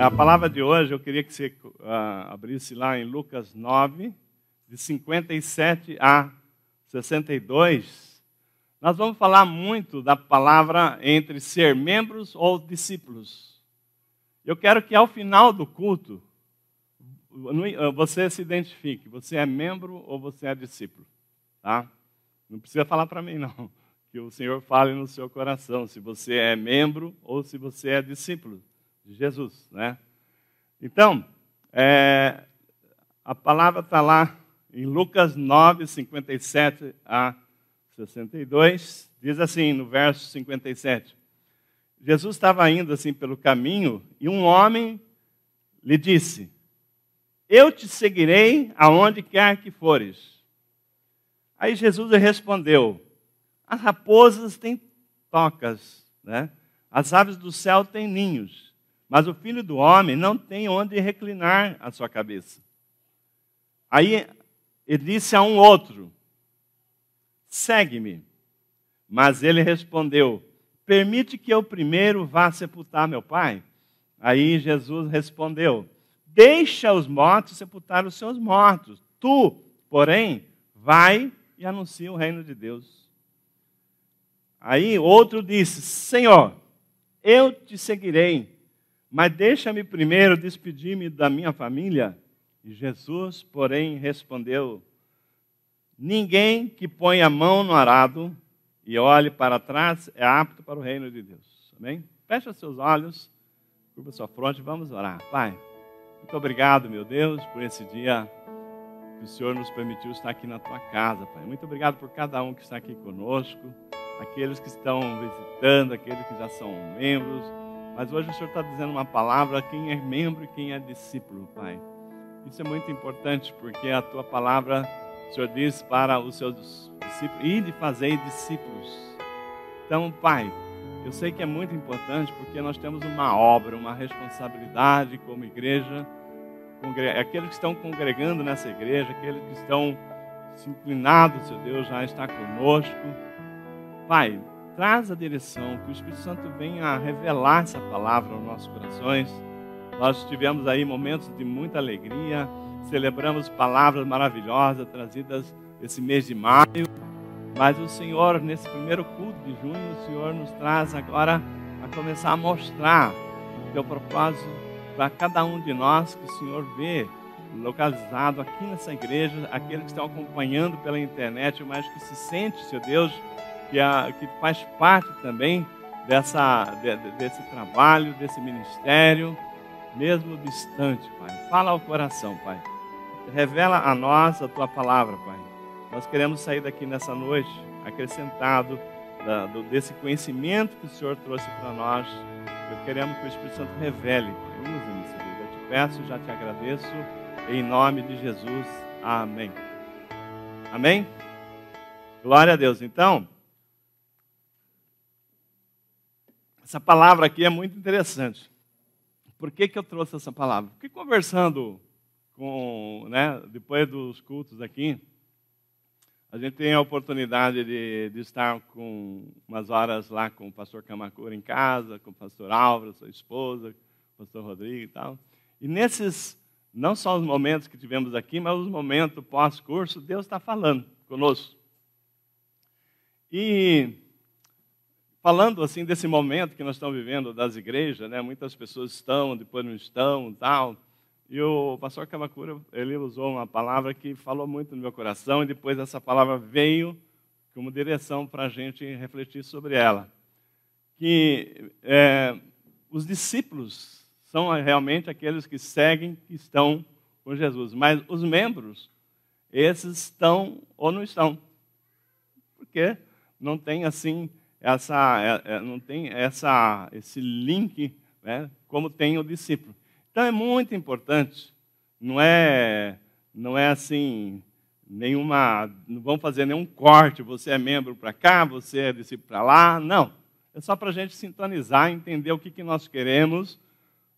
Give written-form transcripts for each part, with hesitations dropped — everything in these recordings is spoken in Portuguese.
A palavra de hoje, eu queria que você abrisse lá em Lucas 9, de 57 a 62. Nós vamos falar muito da palavra entre ser membros ou discípulos. Eu quero que ao final do culto, você se identifique. Você é membro ou você é discípulo? Tá? Não precisa falar para mim, não. Que o Senhor fale no seu coração se você é membro ou se você é discípulo de Jesus, né? Então, a palavra está lá em Lucas 9, 57 a 62, diz assim, no verso 57. Jesus estava indo assim pelo caminho e um homem lhe disse: eu te seguirei aonde quer que fores. Aí Jesus respondeu: as raposas têm tocas, né? As aves do céu têm ninhos, mas o Filho do Homem não tem onde reclinar a sua cabeça. Aí ele disse a um outro: segue-me. Mas ele respondeu: permite que eu primeiro vá sepultar meu pai? Aí Jesus respondeu: deixa os mortos sepultar os seus mortos. Tu, porém, vai e anuncia o reino de Deus. Aí outro disse: Senhor, eu te seguirei, mas deixa-me primeiro despedir-me da minha família. E Jesus, porém, respondeu: ninguém que põe a mão no arado e olhe para trás é apto para o reino de Deus. Amém? Feche os seus olhos, curva sua fronte, vamos orar. Pai, muito obrigado, meu Deus, por esse dia que o Senhor nos permitiu estar aqui na tua casa, Pai. Muito obrigado por cada um que está aqui conosco, aqueles que estão visitando, aqueles que já são membros. Mas hoje o Senhor está dizendo uma palavra: quem é membro e quem é discípulo, Pai. Isso é muito importante, porque a tua palavra, o Senhor diz para os seus discípulos: ide fazer discípulos. Então, Pai, eu sei que é muito importante, porque nós temos uma obra, uma responsabilidade como igreja, aqueles que estão congregando nessa igreja, aqueles que estão se inclinados, Seu Deus, já está conosco. Pai, traz a direção, que o Espírito Santo venha revelar essa palavra aos nossos corações. Nós tivemos aí momentos de muita alegria, celebramos palavras maravilhosas trazidas esse mês de maio, mas o Senhor, nesse primeiro culto de junho, o Senhor nos traz agora a começar a mostrar o teu propósito para cada um de nós, que o Senhor vê localizado aqui nessa igreja, aqueles que estão acompanhando pela internet, mas que se sente, Seu Deus, que faz parte também desse trabalho, desse ministério, mesmo distante, Pai. Fala ao coração, Pai. Revela a nós a Tua palavra, Pai. Nós queremos sair daqui nessa noite acrescentado desse conhecimento que o Senhor trouxe para nós. Queremos que o Espírito Santo revele, Pai. Usa-me, Deus. Eu te peço, já te agradeço, em nome de Jesus. Amém. Amém? Glória a Deus. Então, essa palavra aqui é muito interessante. Por que eu trouxe essa palavra? Porque conversando depois dos cultos aqui, a gente tem a oportunidade de estar com umas horas lá com o pastor Kamakura em casa, com o pastor Álvaro, sua esposa, com o pastor Rodrigo e tal. E nesses, não só os momentos que tivemos aqui, mas os momentos pós-curso, Deus está falando conosco. E falando assim desse momento que nós estamos vivendo das igrejas, né? Muitas pessoas estão, depois não estão, tal. E o pastor Kamakura, ele usou uma palavra que falou muito no meu coração, e depois essa palavra veio como direção para a gente refletir sobre ela. Que os discípulos são realmente aqueles que seguem, que estão com Jesus. Mas os membros, esses estão ou não estão. Porque não tem assim esse link, né, como tem o discípulo. Então é muito importante, não é assim, não vamos fazer nenhum corte, você é membro para cá, você é discípulo para lá, não. É só para a gente sintonizar, entender o que nós queremos,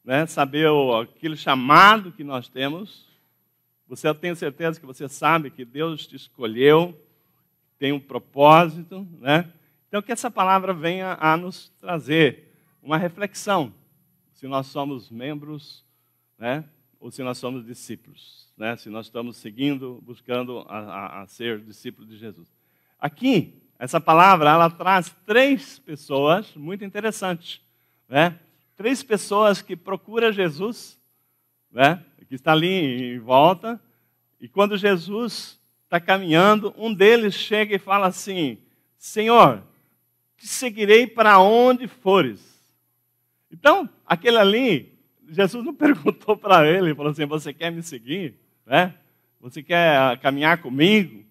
né, saber aquele chamado que nós temos. Eu tenho certeza que você sabe que Deus te escolheu, tem um propósito, né? Então, que essa palavra venha a nos trazer uma reflexão. se nós somos membros, né, ou se nós somos discípulos, né, se nós estamos seguindo, buscando a ser discípulos de Jesus. Aqui, essa palavra, ela traz 3 pessoas muito interessantes, né? 3 pessoas que procuram Jesus, né, que está ali em volta, e quando Jesus está caminhando, um deles chega e fala assim: Senhor, te seguirei para onde fores. Então, aquele ali, Jesus não perguntou para ele, falou assim: você quer me seguir? Né? Você quer caminhar comigo?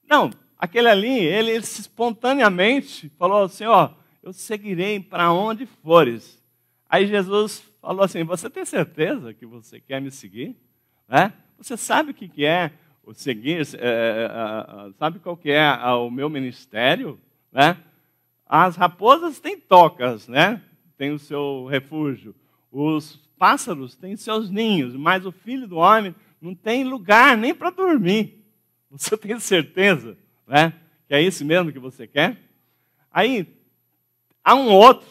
Não, aquele ali, ele espontaneamente falou assim: ó, eu seguirei para onde fores. Aí Jesus falou assim: você tem certeza que você quer me seguir? Né? Você sabe o que é o seguir? Sabe qual que é o meu ministério? Né? As raposas têm tocas, né? Tem o seu refúgio. Os pássaros têm seus ninhos, mas o Filho do Homem não tem lugar nem para dormir. Você tem certeza, né, que é isso mesmo que você quer? Aí, há um outro.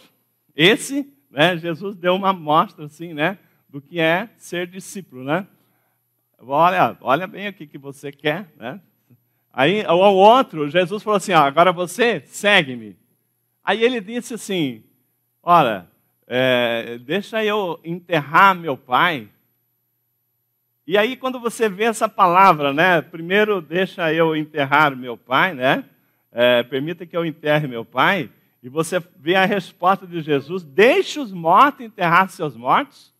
Esse, né, Jesus deu uma amostra assim, né, do que é ser discípulo, né? Olha bem o que você quer, né? Aí, o outro, Jesus falou assim: ó, agora você segue-me. Aí ele disse assim: olha, deixa eu enterrar meu pai. E aí, quando você vê essa palavra, né? Primeiro, deixa eu enterrar meu pai, né? Permita que eu enterre meu pai. E você vê a resposta de Jesus: deixe os mortos enterrar seus mortos.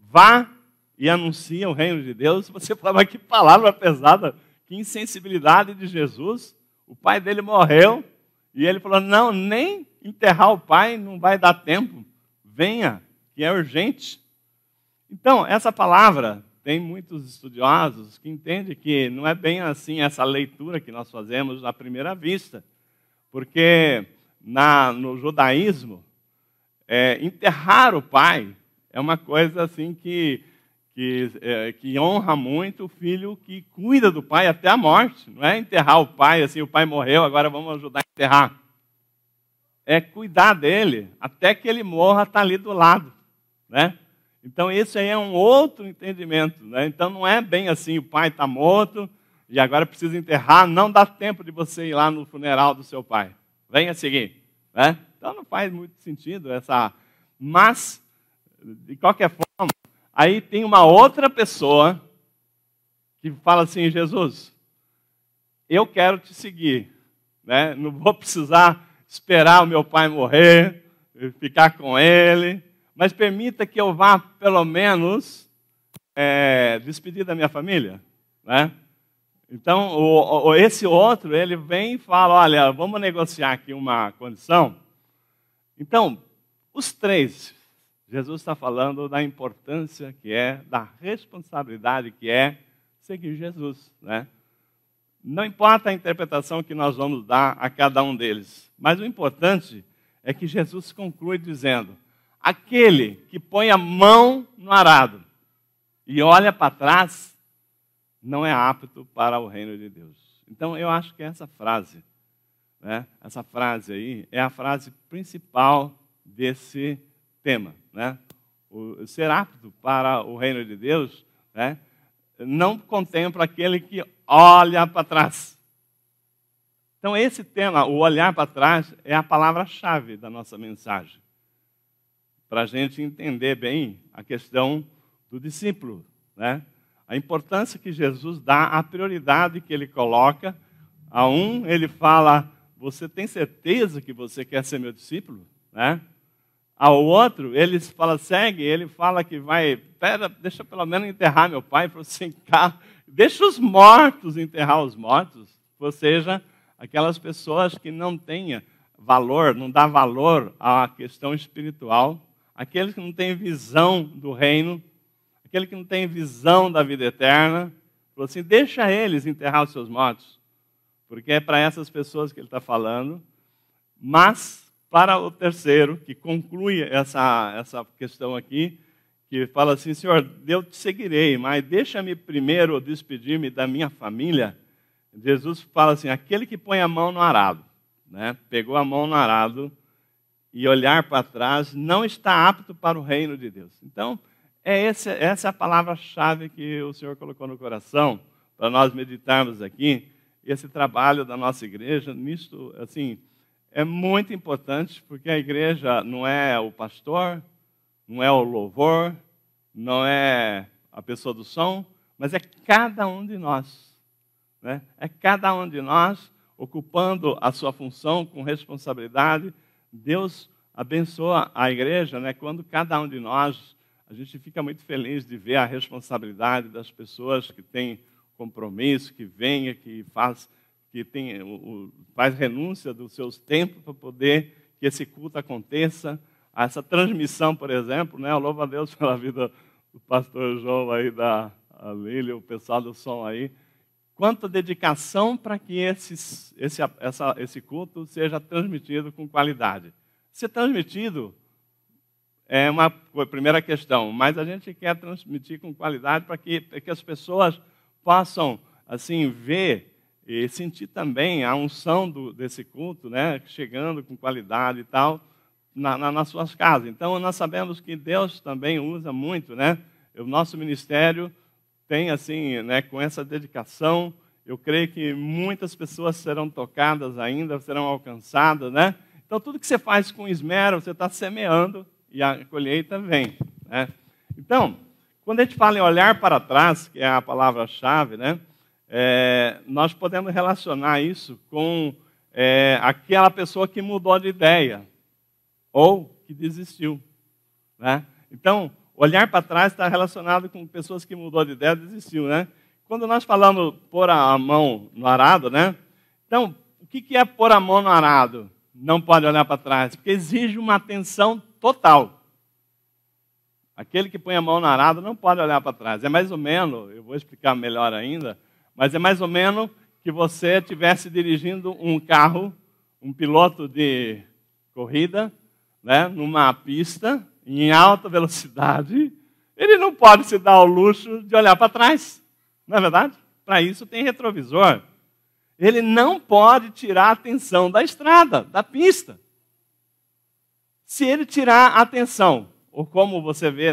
Vá e anuncia o reino de Deus. Você fala: mas que palavra pesada, que insensibilidade de Jesus. O pai dele morreu. E ele falou: não, nem enterrar o pai não vai dar tempo. Venha, que é urgente. Então, essa palavra, tem muitos estudiosos que entendem que não é bem assim essa leitura que nós fazemos à primeira vista. Porque no judaísmo, enterrar o pai é uma coisa assim que honra muito o filho que cuida do pai até a morte. Não é enterrar o pai, assim, o pai morreu, agora vamos ajudar a enterrar. É cuidar dele até que ele morra, está ali do lado, né? Então, isso aí é um outro entendimento, né? Então, não é bem assim: o pai está morto e agora precisa enterrar, não dá tempo de você ir lá no funeral do seu pai. Venha seguir, né? Então, não faz muito sentido essa... Mas, de qualquer forma, aí tem uma outra pessoa que fala assim: Jesus, eu quero te seguir, né? Não vou precisar esperar o meu pai morrer, ficar com ele, mas permita que eu vá, pelo menos, despedir da minha família, né? Então, esse outro, ele vem e fala: olha, vamos negociar aqui uma condição. Então, os 3, Jesus está falando da importância que é, da responsabilidade que é seguir Jesus, né? Não importa a interpretação que nós vamos dar a cada um deles, mas o importante é que Jesus conclui dizendo: aquele que põe a mão no arado e olha para trás, não é apto para o reino de Deus. Então, eu acho que essa frase, né, essa frase aí, é a frase principal desse tema, né? O ser apto para o reino de Deus, né, não contempla aquele que olha para trás. Então, esse tema, o olhar para trás, é a palavra-chave da nossa mensagem, para a gente entender bem a questão do discípulo, né? A importância que Jesus dá, a prioridade que ele coloca. A um, ele fala: você tem certeza que você quer ser meu discípulo? Né? Ao outro, ele fala: segue. Ele fala que vai, deixa pelo menos enterrar meu pai. Ele falou assim: deixa os mortos enterrar os mortos. Ou seja, aquelas pessoas que não têm valor, não dá valor à questão espiritual, aqueles que não têm visão do reino, aquele que não tem visão da vida eterna. Falou assim: deixa eles enterrar os seus mortos, porque é para essas pessoas que ele está falando. Mas, para o terceiro, que conclui essa questão aqui, que fala assim: Senhor, eu te seguirei, mas deixa-me primeiro despedir-me da minha família. Jesus fala assim: aquele que põe a mão no arado, né? Pegou a mão no arado e olhar para trás não está apto para o reino de Deus. Então, essa é a palavra-chave que o Senhor colocou no coração para nós meditarmos aqui. Esse trabalho da nossa igreja, nisto, assim, é muito importante, porque a igreja não é o pastor, não é o louvor, não é a pessoa do som, mas é cada um de nós. Né? É cada um de nós ocupando a sua função com responsabilidade. Deus abençoa a igreja, né? Quando cada um de nós, a gente fica muito feliz de ver a responsabilidade das pessoas que têm compromisso, que venha, que faz renúncia dos seus tempos para poder que esse culto aconteça. Essa transmissão, por exemplo, né? Eu louvo a Deus pela vida do pastor João aí, da Lília, o pessoal do som aí. Quanta dedicação para que esse culto seja transmitido com qualidade. Ser transmitido é uma primeira questão, mas a gente quer transmitir com qualidade para que as pessoas possam assim ver e sentir também a unção desse culto, né, chegando com qualidade e tal, nas suas casas. Então, nós sabemos que Deus também usa muito, né? O nosso ministério tem, assim, né, com essa dedicação, eu creio que muitas pessoas serão tocadas ainda, serão alcançadas, né? Então, tudo que você faz com esmero, você está semeando e a colheita vem, né? Então, quando a gente fala em olhar para trás, que é a palavra-chave, né? Nós podemos relacionar isso com aquela pessoa que mudou de ideia ou que desistiu, né? Então, olhar para trás está relacionado com pessoas que mudou de ideia e desistiu, né? Quando nós falamos pôr a mão no arado, né? Então, o que é pôr a mão no arado? Não pode olhar para trás, porque exige uma atenção total. Aquele que põe a mão no arado não pode olhar para trás. É mais ou menos, eu vou explicar melhor ainda, mas é mais ou menos que você estivesse dirigindo um carro, um piloto de corrida, né, numa pista, em alta velocidade, ele não pode se dar ao luxo de olhar para trás. Não é verdade? Para isso tem retrovisor. Ele não pode tirar a atenção da estrada, da pista. Se ele tirar a atenção, ou como você vê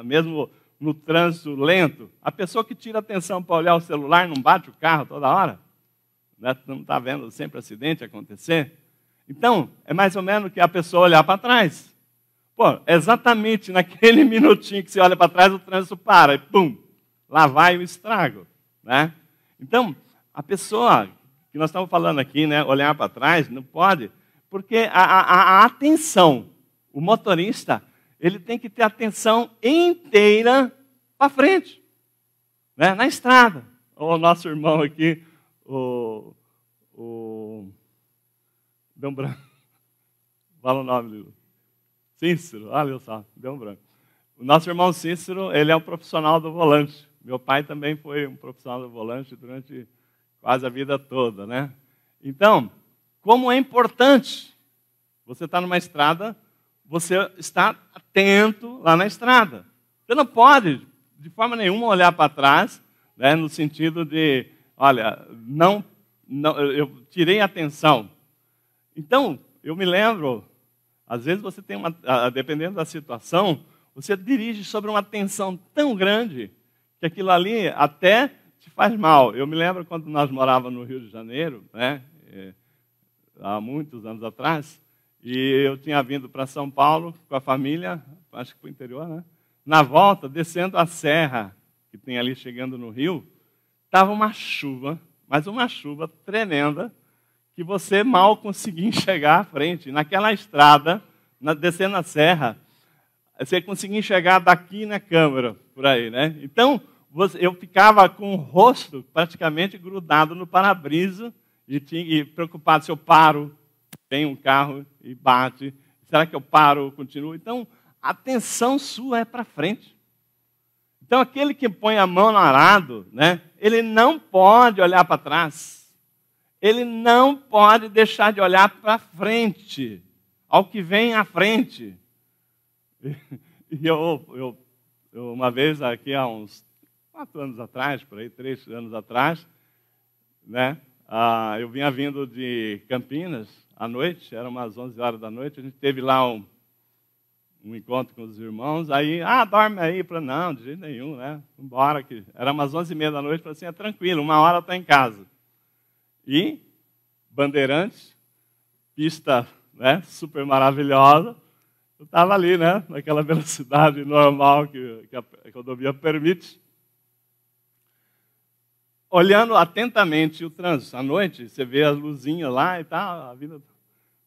mesmo no trânsito lento, a pessoa que tira a atenção para olhar o celular não bate o carro toda hora? Né? Não está vendo sempre acidente acontecer? Então, é mais ou menos que a pessoa olhar para trás. Pô, exatamente naquele minutinho que você olha para trás, o trânsito para e pum, lá vai o estrago, né? Então, a pessoa que nós estamos falando aqui, né, olhar para trás, não pode, porque a atenção, o motorista, ele tem que ter atenção inteira para frente, né, na estrada. O nosso irmão aqui, o deu um branco. Fala o nome dele. Cícero, olha só, deu um branco. O nosso irmão Cícero, ele é um profissional do volante. Meu pai também foi um profissional do volante durante quase a vida toda, né? Então, como é importante você estar numa estrada, você estar atento lá na estrada. Você não pode, de forma nenhuma, olhar para trás, né, no sentido de, olha, não, eu tirei a atenção. Então, eu me lembro, às vezes você tem dependendo da situação, você dirige sobre uma tensão tão grande que aquilo ali até te faz mal. Eu me lembro quando nós morávamos no Rio de Janeiro, né, há muitos anos atrás, e eu tinha vindo para São Paulo com a família, acho que para o interior, né? Na volta, descendo a serra que tem ali chegando no Rio, estava uma chuva, mas uma chuva tremenda, que você mal conseguia enxergar à frente. Naquela estrada, descendo a serra, você conseguia enxergar daqui na câmera, por aí, né? Então, eu ficava com o rosto praticamente grudado no para-brisa e preocupado se eu paro, tem um carro e bate, será que eu paro ou continuo? Então, a atenção sua é para frente. Então, aquele que põe a mão no arado, né, ele não pode olhar para trás. Ele não pode deixar de olhar para frente, ao que vem à frente. E eu uma vez, aqui há uns 4 anos atrás, por aí, 3 anos atrás, né, eu vinha vindo de Campinas, à noite, eram umas 11 horas da noite, a gente teve lá um encontro com os irmãos, aí, dorme aí, falei, não, de jeito nenhum, né, embora, que era umas 11h30 da noite, falei assim, tranquilo, 1 hora eu estou em casa. E, Bandeirantes, pista, né, super maravilhosa, eu estava ali, né, naquela velocidade normal que a rodovia permite, olhando atentamente o trânsito. À noite, você vê as luzinhas lá e tal, a vida...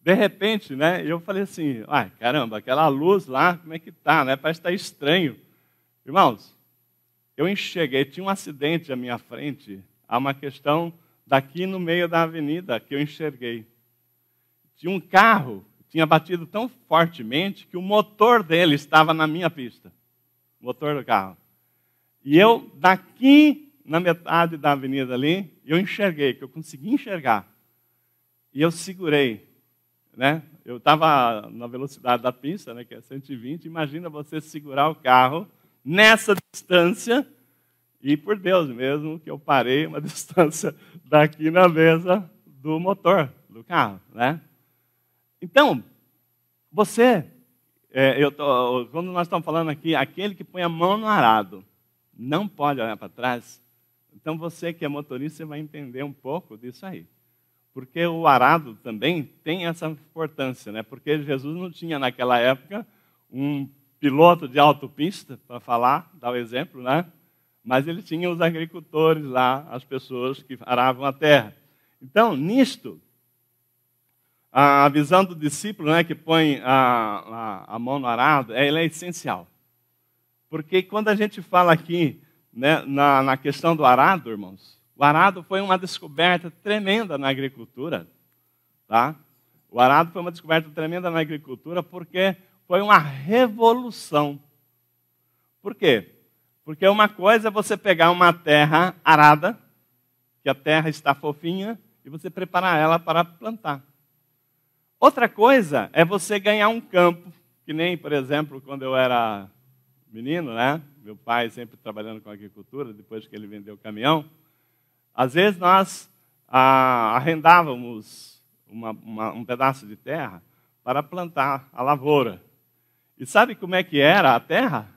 De repente, né, eu falei assim, caramba, aquela luz lá, como é que tá, né? Parece que está estranho. Irmãos, eu enxerguei, tinha um acidente à minha frente, há uma questão daqui no meio da avenida que eu enxerguei. Tinha um carro, tinha batido tão fortemente que o motor dele estava na minha pista, o motor do carro. E eu, daqui na metade da avenida ali, eu enxerguei, que eu consegui enxergar. E eu segurei. Né? Eu estava na velocidade da pista, né, que é 120, imagina você segurar o carro nessa distância, e por Deus mesmo que eu parei uma distância daqui na mesa do motor do carro. Né? Então, você, quando nós estamos falando aqui, aquele que põe a mão no arado, não pode olhar para trás, então você que é motorista, você vai entender um pouco disso aí. Porque o arado também tem essa importância, né? Porque Jesus não tinha naquela época um piloto de autopista para falar, dar o exemplo, né? Mas ele tinha os agricultores lá, as pessoas que aravam a terra. Então, nisto, a visão do discípulo, né, que põe a mão no arado, ela é essencial. Porque quando a gente fala aqui, né, na questão do arado, irmãos, o arado foi uma descoberta tremenda na agricultura. Tá? O arado foi uma descoberta tremenda na agricultura porque foi uma revolução. Por quê? Porque uma coisa é você pegar uma terra arada, que a terra está fofinha, e você preparar ela para plantar. Outra coisa é você ganhar um campo, que nem, por exemplo, quando eu era menino, né? Meu pai sempre trabalhando com agricultura, depois que ele vendeu o caminhão, às vezes nós arrendávamos um pedaço de terra para plantar a lavoura. E sabe como é que era a terra?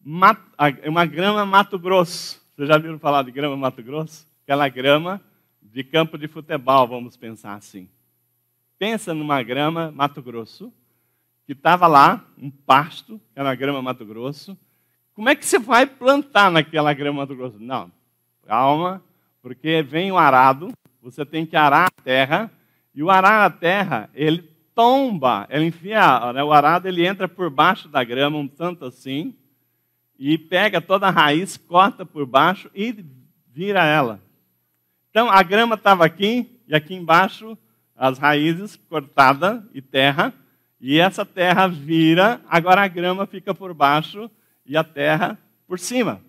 Uma grama Mato Grosso. Vocês já viram falar de grama Mato Grosso? Aquela grama de campo de futebol, vamos pensar assim. Pensa numa grama Mato Grosso, que estava lá, um pasto, que era a grama Mato Grosso. Como é que você vai plantar naquela grama Mato Grosso? Não, calma. Porque vem o arado, você tem que arar a terra, e o arar a terra, ele tomba, ele enfia, né, o arado ele entra por baixo da grama, um tanto assim, e pega toda a raiz, corta por baixo e vira ela. Então a grama estava aqui, e aqui embaixo as raízes cortadas e terra, e essa terra vira, agora a grama fica por baixo e a terra por cima.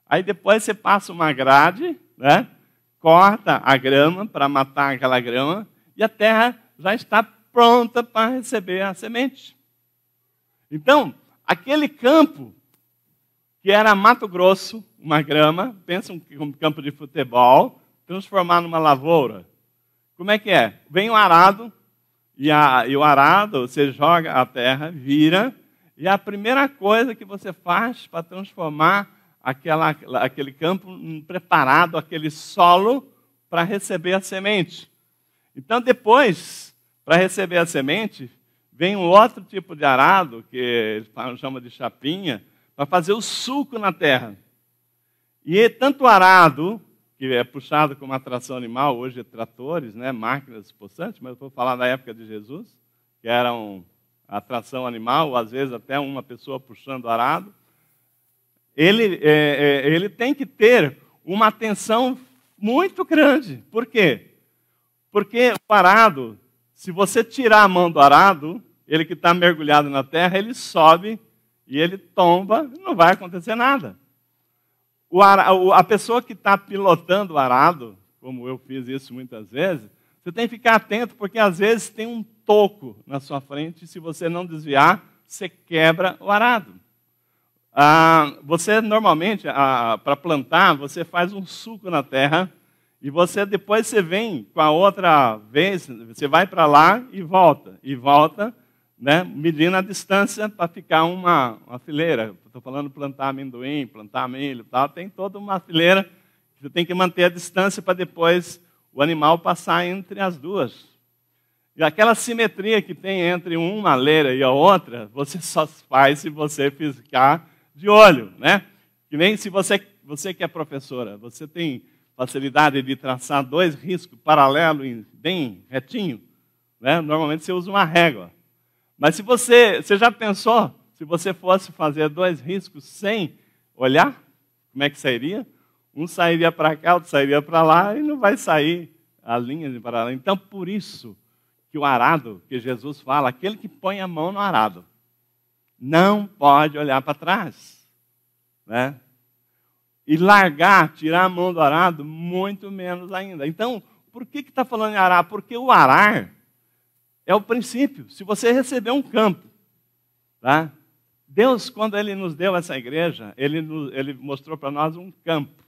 Aí depois você passa uma grade, né? Corta a grama para matar aquela grama e a terra já está pronta para receber a semente. Então, aquele campo que era Mato Grosso, uma grama, pensa um campo de futebol, transformar numa lavoura. Como é que é? Vem o arado e o arado você joga a terra, vira, e a primeira coisa que você faz para transformar aquele campo preparado, aquele solo para receber a semente. Então, depois, para receber a semente, vem um outro tipo de arado, que eles chamam de chapinha, para fazer o sulco na terra. E tanto o arado, que é puxado com uma tração animal, hoje é tratores, né, máquinas possantes, mas eu vou falar da época de Jesus, que eram a tração animal, ou às vezes até uma pessoa puxando o arado. Ele tem que ter uma atenção muito grande. Por quê? Porque o arado, se você tirar a mão do arado, ele que está mergulhado na terra, ele sobe e ele tomba, não vai acontecer nada. A pessoa que está pilotando o arado, como eu fiz isso muitas vezes, você tem que ficar atento, porque às vezes tem um toco na sua frente, e se você não desviar, você quebra o arado. Você normalmente, para plantar, você faz um sulco na terra E você depois você vem com a outra vez, você vai para lá e volta, né, medindo a distância para ficar uma fileira. Estou falando plantar amendoim, plantar milho, tal. Tem toda uma fileira que você tem que manter a distância para depois o animal passar entre as duas. E aquela simetria que tem entre uma leira e a outra, você só faz se você ficar de olho, né? Que nem se você que é professora, você tem facilidade de traçar dois riscos paralelos bem retinho, né? Normalmente você usa uma régua. Mas se você já pensou, se você fosse fazer dois riscos sem olhar, como é que sairia? Um sairia para cá, outro sairia para lá e não vai sair a linha de paralelo. Então, por isso que o arado, que Jesus fala, aquele que põe a mão no arado, não pode olhar para trás, né? E largar, tirar a mão do arado, muito menos ainda. Então, por que está falando em arar? Porque o arar é o princípio. Se você receber um campo, tá? Deus, quando Ele nos deu essa igreja, Ele mostrou para nós um campo.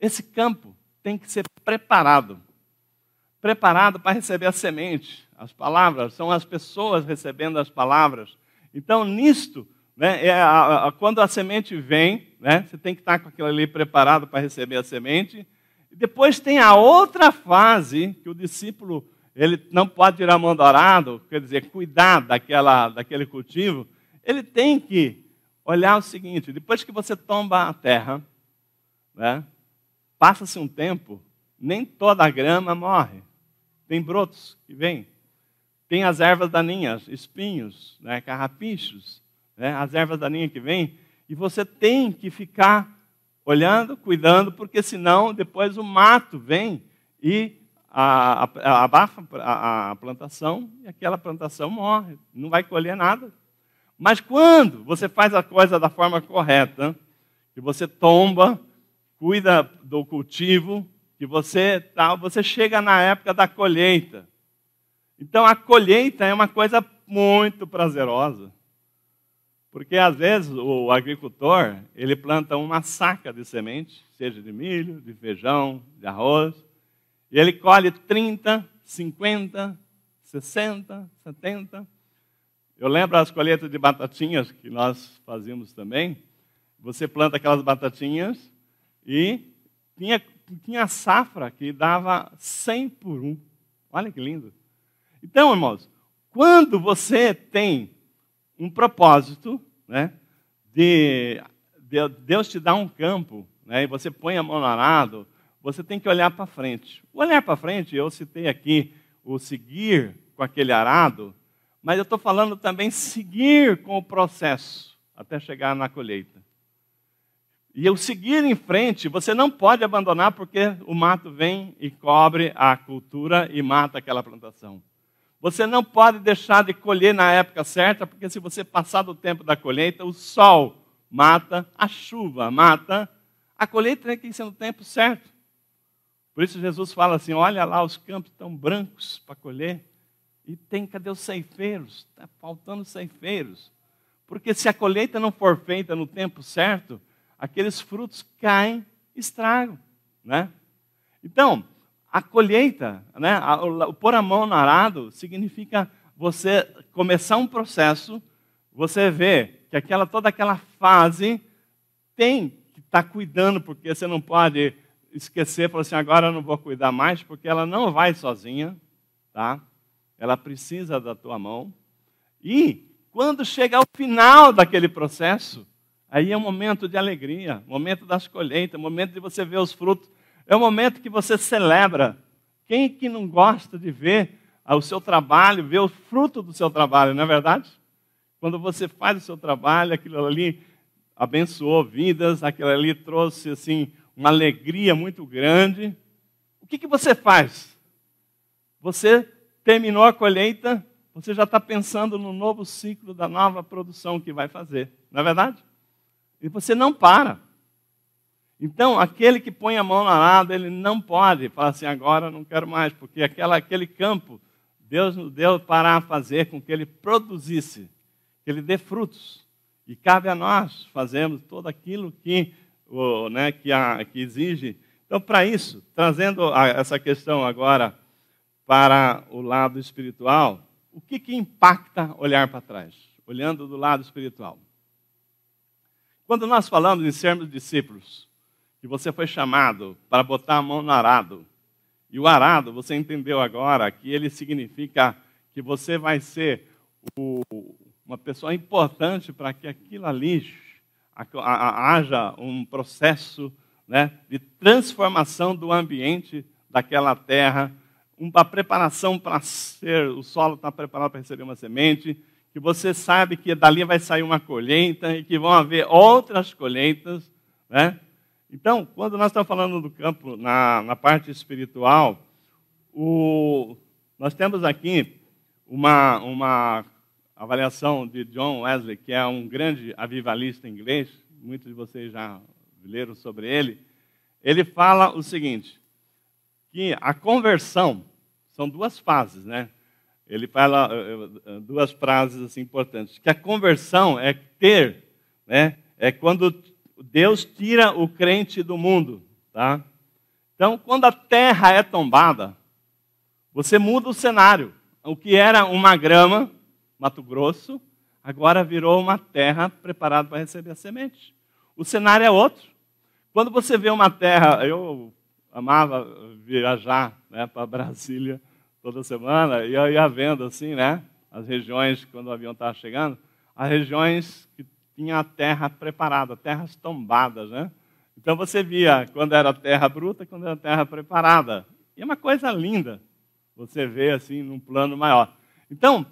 Esse campo tem que ser preparado. Preparado para receber a semente. As palavras, são as pessoas recebendo as palavras. Então, nisto, né, quando a semente vem, né, você tem que estar com aquilo ali preparado para receber a semente. E depois tem a outra fase, que o discípulo ele não pode tirar a mão do arado, quer dizer, cuidar daquele cultivo. Ele tem que olhar o seguinte, depois que você tomba a terra, né, passa-se um tempo, nem toda a grama morre. Tem brotos que vêm. Tem as ervas daninhas, espinhos, né, carrapichos, né, as ervas daninhas que vêm. E você tem que ficar olhando, cuidando, porque senão depois o mato vem e abafa a plantação e aquela plantação morre. Não vai colher nada. Mas quando você faz a coisa da forma correta, que você tomba, cuida do cultivo, que você chega na época da colheita. Então a colheita é uma coisa muito prazerosa. Porque às vezes o agricultor, ele planta uma saca de semente, seja de milho, de feijão, de arroz, e ele colhe 30, 50, 60, 70. Eu lembro as colheitas de batatinhas que nós fazíamos também. Você planta aquelas batatinhas e tinha safra que dava 100 por 1. Olha que lindo. Então, irmãos, quando você tem um propósito, né, de Deus te dar um campo, né, e você põe a mão no arado, você tem que olhar para frente. O olhar para frente, eu citei aqui o seguir com aquele arado, mas eu estou falando também seguir com o processo até chegar na colheita. E o seguir em frente, você não pode abandonar porque o mato vem e cobre a cultura e mata aquela plantação. Você não pode deixar de colher na época certa, porque se você passar do tempo da colheita, o sol mata, a chuva mata, a colheita tem que ser no tempo certo. Por isso Jesus fala assim, olha lá, os campos estão brancos para colher, e cadê os ceifeiros? Está faltando ceifeiros. Porque se a colheita não for feita no tempo certo, aqueles frutos caem, estragam, né? Então, a colheita, né, o pôr a mão no arado, significa você começar um processo, você vê que toda aquela fase tem que estar cuidando, porque você não pode esquecer, falar assim, agora eu não vou cuidar mais, porque ela não vai sozinha, tá? Ela precisa da tua mão. E quando chega ao final daquele processo, aí é um momento de alegria, momento das colheitas, momento de você ver os frutos. É o momento que você celebra. Quem que não gosta de ver o seu trabalho, ver o fruto do seu trabalho, não é verdade? Quando você faz o seu trabalho, aquilo ali abençoou vidas, aquilo ali trouxe assim, uma alegria muito grande. O que você faz? Você terminou a colheita, você já está pensando no novo ciclo da nova produção que vai fazer, não é verdade? E você não para. Então, aquele que põe a mão no arado, ele não pode falar assim, agora não quero mais, porque aquele campo, Deus nos deu para fazer com que ele produzisse, que ele dê frutos. E cabe a nós fazermos tudo aquilo que exige Então, para isso, trazendo essa questão agora para o lado espiritual, o que impacta olhar para trás? Olhando do lado espiritual. Quando nós falamos em sermos discípulos, que você foi chamado para botar a mão no arado, e o arado, você entendeu agora que ele significa que você vai ser uma pessoa importante para que aquilo ali haja um processo, né, de transformação do ambiente daquela terra, uma preparação para o solo está preparado para receber uma semente, que você sabe que dali vai sair uma colheita e que vão haver outras colheitas, né? Então, quando nós estamos falando do campo, na parte espiritual, nós temos aqui uma avaliação de John Wesley, que é um grande avivalista inglês, muitos de vocês já leram sobre ele. Ele fala o seguinte, que a conversão, são duas fases, né? Ele fala duas frases assim, importantes, que a conversão é ter, né? É quando Deus tira o crente do mundo, tá? Então, quando a terra é tombada, você muda o cenário. O que era uma grama, Mato Grosso, agora virou uma terra preparada para receber a semente. O cenário é outro. Quando você vê uma terra, eu amava viajar, né, para Brasília toda semana, e eu ia vendo assim, né, as regiões, quando o avião estava chegando, as regiões que tinham a terra preparada, terras tombadas, né? Então você via quando era terra bruta, quando era terra preparada. E é uma coisa linda você vê assim num plano maior. Então,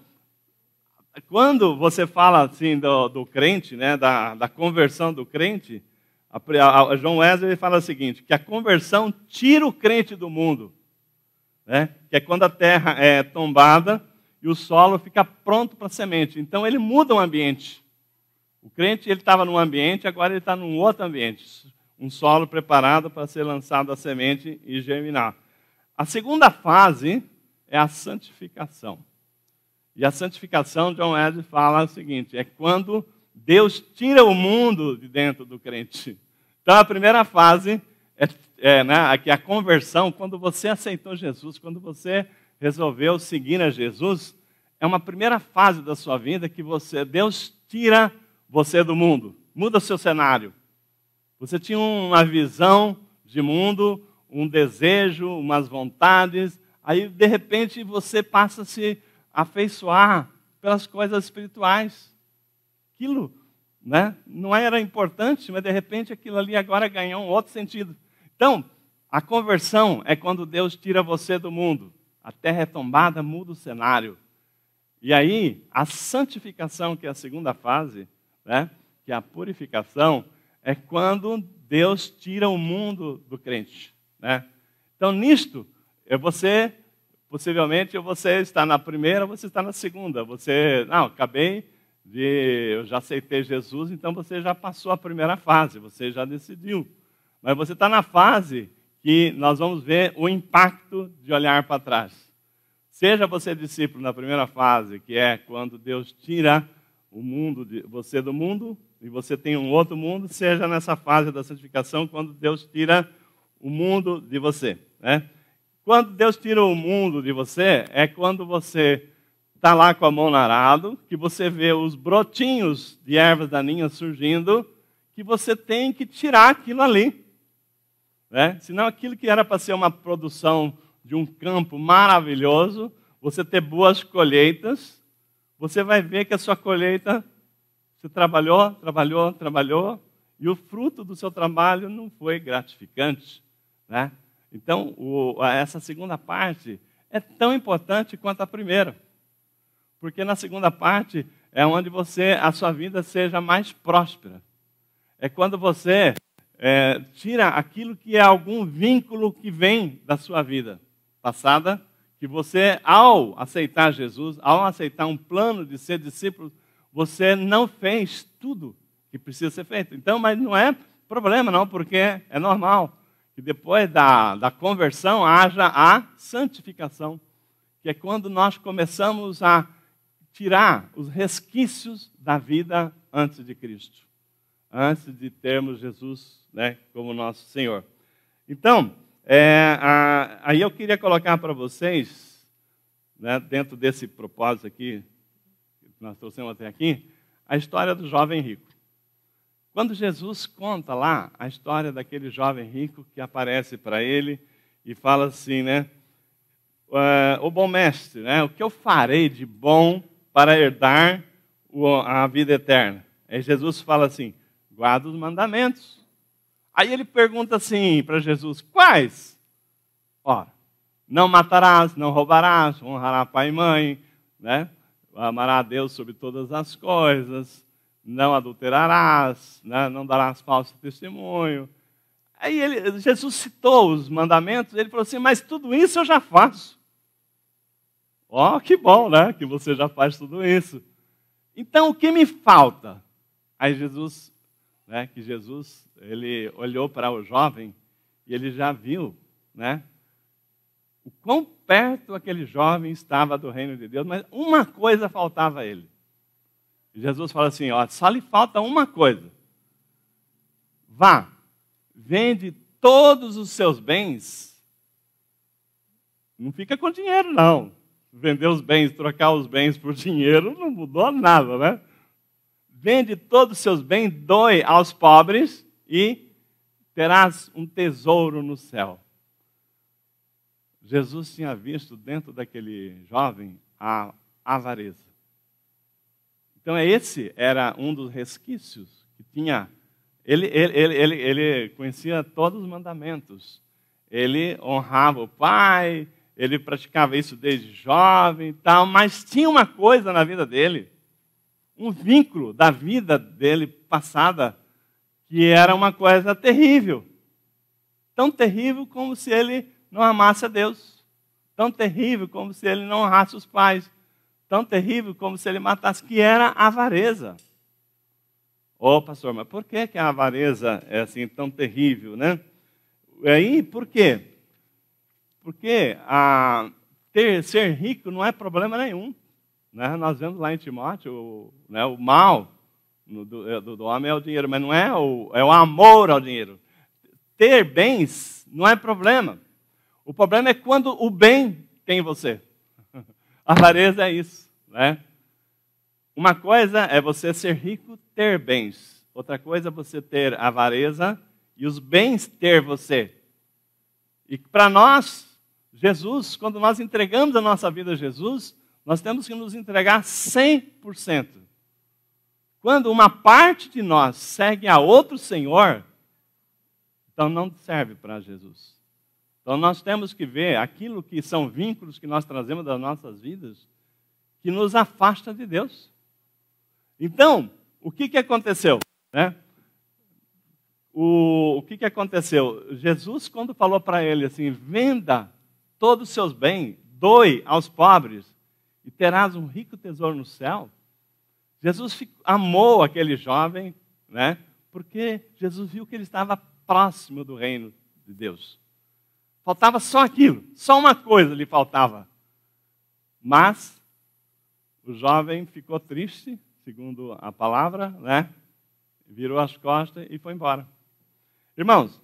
quando você fala assim do crente, né, da conversão do crente, a John Wesley fala o seguinte, que a conversão tira o crente do mundo, né? Que é quando a terra é tombada e o solo fica pronto para a semente. Então ele muda o ambiente. O crente ele estava num ambiente, agora ele está num outro ambiente. Um solo preparado para ser lançado a semente e germinar. A segunda fase é a santificação. E a santificação, John Wesley fala o seguinte, é quando Deus tira o mundo de dentro do crente. Então a primeira fase que a conversão, quando você aceitou Jesus, quando você resolveu seguir a Jesus, é uma primeira fase da sua vida que Deus tira você do mundo, muda o seu cenário. Você tinha uma visão de mundo, um desejo, umas vontades, aí de repente você passa a se afeiçoar pelas coisas espirituais. Aquilo, né, não era importante, mas de repente aquilo ali agora ganhou um outro sentido. Então, a conversão é quando Deus tira você do mundo. A terra é tombada, muda o cenário. E aí, a santificação, que é a segunda fase, né, que é a purificação, é quando Deus tira o mundo do crente, né? Então, nisto, possivelmente, você está na primeira, você está na segunda. Eu já aceitei Jesus, então você já passou a primeira fase, você já decidiu. Mas você está na fase que nós vamos ver o impacto de olhar para trás. Seja você discípulo na primeira fase, que é quando Deus tira você do mundo e você tem um outro mundo, seja nessa fase da santificação, quando Deus tira o mundo de você, né? Quando Deus tira o mundo de você, é quando você está lá com a mão no arado, que você vê os brotinhos de ervas daninhas surgindo, que você tem que tirar aquilo ali, né? Senão aquilo que era para ser uma produção de um campo maravilhoso, você ter boas colheitas, você vai ver que a sua colheita, você trabalhou, e o fruto do seu trabalho não foi gratificante, né? Então, essa segunda parte é tão importante quanto a primeira, porque na segunda parte é onde a sua vida seja mais próspera. É quando você tira aquilo que é algum vínculo que vem da sua vida passada, que você, ao aceitar Jesus, ao aceitar um plano de ser discípulo, você não fez tudo que precisa ser feito. Então, mas não é problema não, porque é normal que depois da conversão haja a santificação, que é quando nós começamos a tirar os resquícios da vida antes de Cristo, antes de termos Jesus, né, como nosso Senhor. Então, aí eu queria colocar para vocês, né, dentro desse propósito aqui, que nós trouxemos até aqui, a história do jovem rico. Quando Jesus conta lá a história daquele jovem rico que aparece para ele e fala assim, né? O bom mestre, né? O que eu farei de bom para herdar a vida eterna? Aí Jesus fala assim, guarda os mandamentos. Aí ele pergunta assim para Jesus, quais? Ora, não matarás, não roubarás, honrará pai e mãe, né? Amará a Deus sobre todas as coisas, não adulterarás, né? Não darás falso testemunho. Aí Jesus citou os mandamentos, ele falou assim, mas tudo isso eu já faço. Ó, que bom, né? Que você já faz tudo isso. Então, o que me falta? Aí Jesus, né? Que Jesus, ele olhou para o jovem e ele já viu, né? O quão perto aquele jovem estava do reino de Deus, mas uma coisa faltava a ele. Jesus fala assim, ó, só lhe falta uma coisa. Vá, vende todos os seus bens. Não fica com dinheiro, não. Vender os bens, trocar os bens por dinheiro, não mudou nada, né? Vende todos os seus bens, doe aos pobres e terás um tesouro no céu. Jesus tinha visto dentro daquele jovem a avareza. Então esse era um dos resquícios que tinha. Ele conhecia todos os mandamentos. Ele honrava o pai, ele praticava isso desde jovem e tal, mas tinha uma coisa na vida dele, um vínculo da vida dele passada, que era uma coisa terrível. Tão terrível como se ele não amasse a Deus. Tão terrível como se ele não honrasse os pais. Tão terrível como se ele matasse, que era a avareza. Ô, pastor, mas por que a avareza é assim tão terrível, né? E aí, por quê? Porque ser rico não é problema nenhum. Né? Nós vemos lá em Timóteo, né, o mal do homem é o dinheiro, mas não é o amor ao dinheiro. Ter bens não é problema. O problema é quando o bem tem você. A avareza é isso. Né? Uma coisa é você ser rico, ter bens. Outra coisa é você ter avareza e os bens ter você. E para nós, Jesus, quando nós entregamos a nossa vida a Jesus, nós temos que nos entregar 100%. Quando uma parte de nós segue a outro Senhor, então não serve para Jesus. Então nós temos que ver aquilo que são vínculos que nós trazemos das nossas vidas, que nos afasta de Deus. Então, o que aconteceu? Né? O que aconteceu? Jesus, quando falou para ele assim, venda todos os seus bens, doe aos pobres e terás um rico tesouro no céu. Jesus amou aquele jovem, né? Porque Jesus viu que ele estava próximo do reino de Deus. Faltava só aquilo, só uma coisa lhe faltava. Mas o jovem ficou triste, segundo a palavra, né? Virou as costas e foi embora. Irmãos,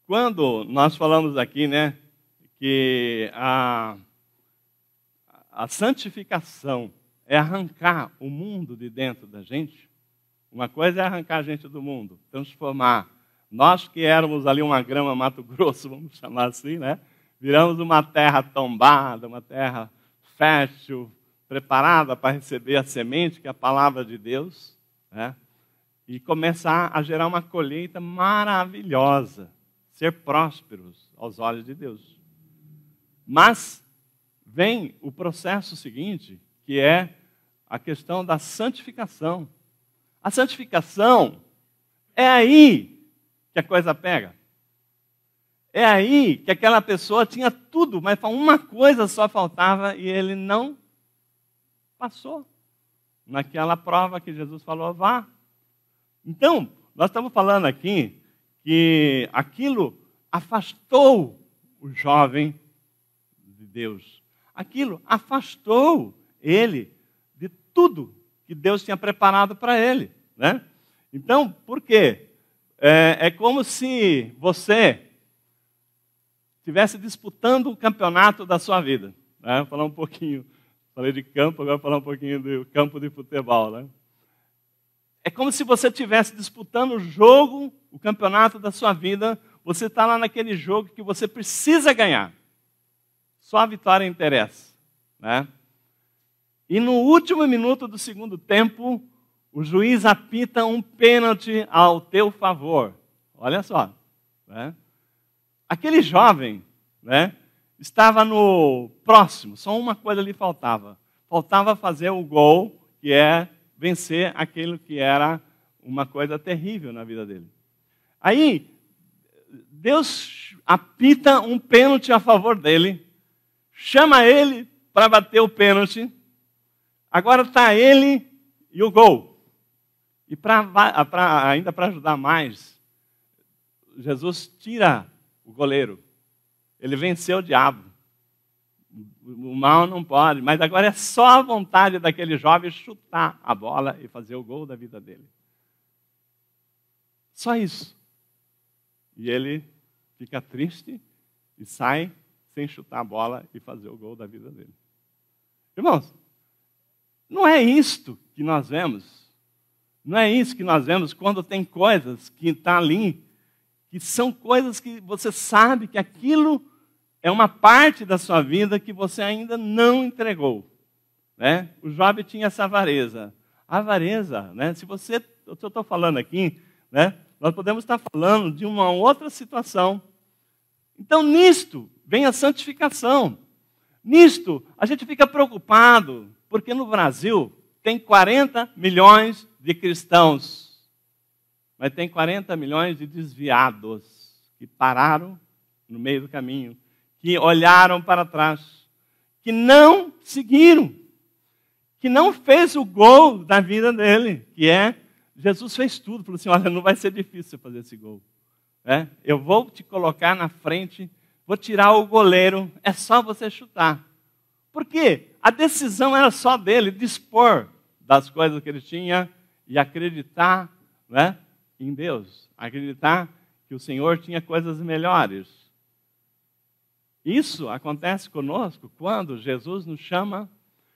quando nós falamos aqui, né, que a santificação é arrancar o mundo de dentro da gente, uma coisa é arrancar a gente do mundo, transformar. Nós que éramos ali uma grama Mato Grosso, vamos chamar assim, né? Viramos uma terra tombada, uma terra fértil, preparada para receber a semente, que é a palavra de Deus, né? E começar a gerar uma colheita maravilhosa, ser prósperos aos olhos de Deus. Mas vem o processo seguinte, que é a questão da santificação. A santificação é aí que a coisa pega. É aí que aquela pessoa tinha tudo, mas uma coisa só faltava e ele não passou naquela prova que Jesus falou, vá. Então, nós estamos falando aqui que aquilo afastou o jovem de Deus. Aquilo afastou ele de tudo que Deus tinha preparado para ele. Né? Então, por quê? é como se você estivesse disputando o campeonato da sua vida. Né? Vou falar um pouquinho, falei de campo, agora vou falar um pouquinho do campo de futebol. Né? É como se você estivesse disputando o jogo, o campeonato da sua vida. Você está lá naquele jogo que você precisa ganhar. Só a vitória interessa. Né? E no último minuto do segundo tempo, o juiz apita um pênalti ao teu favor. Olha só. Né? Aquele jovem, né, estava no próximo, só uma coisa lhe faltava. Faltava fazer o gol, que é vencer aquilo que era uma coisa terrível na vida dele. Aí, Deus apita um pênalti a favor dele, chama ele para bater o pênalti, agora está ele e o gol. E ainda para ajudar mais, Jesus tira o goleiro. Ele venceu o diabo. O mal não pode, mas agora é só a vontade daquele jovem chutar a bola e fazer o gol da vida dele. Só isso. E ele fica triste e sai sem chutar a bola e fazer o gol da vida dele. Irmãos, não é isto que nós vemos. Não é isso que nós vemos quando tem coisas que estão ali, que são coisas que você sabe que aquilo é uma parte da sua vida que você ainda não entregou. Né? O jovem tinha essa avareza. A avareza, né? Se eu estou falando aqui, né? Nós podemos estar falando de uma outra situação. Então, nisto vem a santificação. Nisto, a gente fica preocupado, porque no Brasil tem 40 milhões de cristãos. Mas tem 40 milhões de desviados que pararam no meio do caminho, que olharam para trás, que não seguiram, que não fez o gol da vida dele, que é, Jesus fez tudo, falou assim, olha, não vai ser difícil fazer esse gol. Eu vou te colocar na frente, vou tirar o goleiro, é só você chutar. Por quê? A decisão era só dele, dispor das coisas que ele tinha e acreditar, né, em Deus, acreditar que o Senhor tinha coisas melhores. Isso acontece conosco quando Jesus nos chama,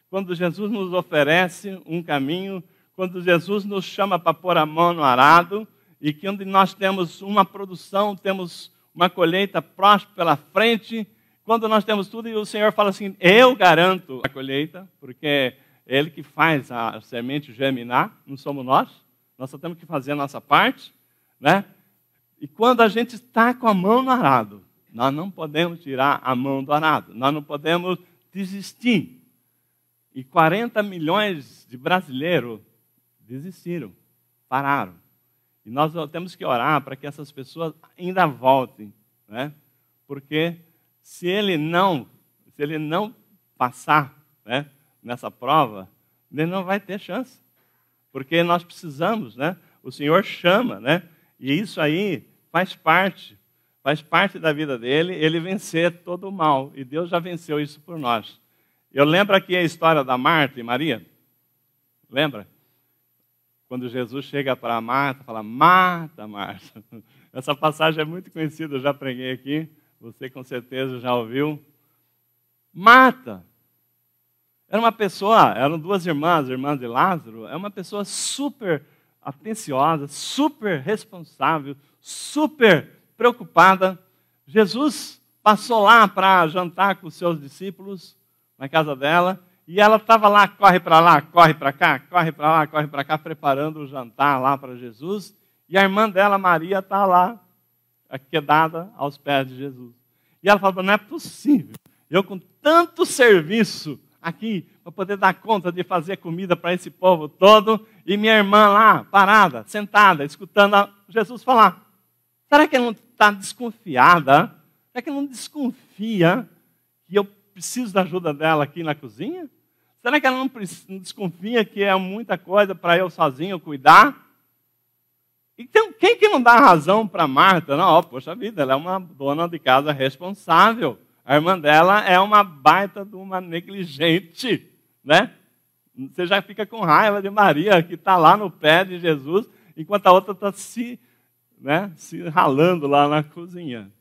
quando Jesus nos oferece um caminho, quando Jesus nos chama para pôr a mão no arado e que onde nós temos uma produção, temos uma colheita próspera pela frente, quando nós temos tudo e o Senhor fala assim, eu garanto a colheita, porque é Ele que faz a semente germinar, não somos nós só temos que fazer a nossa parte, né? E quando a gente está com a mão no arado, nós não podemos tirar a mão do arado, nós não podemos desistir. E 40 milhões de brasileiros desistiram, pararam. E nós temos que orar para que essas pessoas ainda voltem, né? Porque se ele não passar, né, nessa prova, ele não vai ter chance. Porque nós precisamos, né? O Senhor chama, né? E isso aí faz parte da vida dele, ele vencer todo o mal. E Deus já venceu isso por nós. Eu lembro aqui a história da Marta e Maria. Lembra? Quando Jesus chega para Marta, fala, Marta, Marta. Essa passagem é muito conhecida, eu já preguei aqui. Você com certeza já ouviu. Marta. Era uma pessoa, eram duas irmãs de Lázaro, é uma pessoa super atenciosa, super responsável, super preocupada. Jesus passou lá para jantar com os seus discípulos, na casa dela, e ela estava lá, corre para cá, corre para lá, corre para cá, preparando o jantar lá para Jesus, e a irmã dela, Maria, está lá, aquedada aos pés de Jesus. E ela falou, não é possível, eu com tanto serviço aqui, para poder dar conta de fazer comida para esse povo todo, e minha irmã lá, parada, sentada, escutando Jesus falar. Será que ela não está desconfiada? Será que ela não desconfia que eu preciso da ajuda dela aqui na cozinha? Será que ela não desconfia que é muita coisa para eu sozinho cuidar? Então, quem que não dá razão para Marta? Não, poxa vida, ela é uma dona de casa responsável. A irmã dela é uma baita de uma negligente, né? Você já fica com raiva de Maria, que está lá no pé de Jesus, enquanto a outra está se né, se ralando lá na cozinha.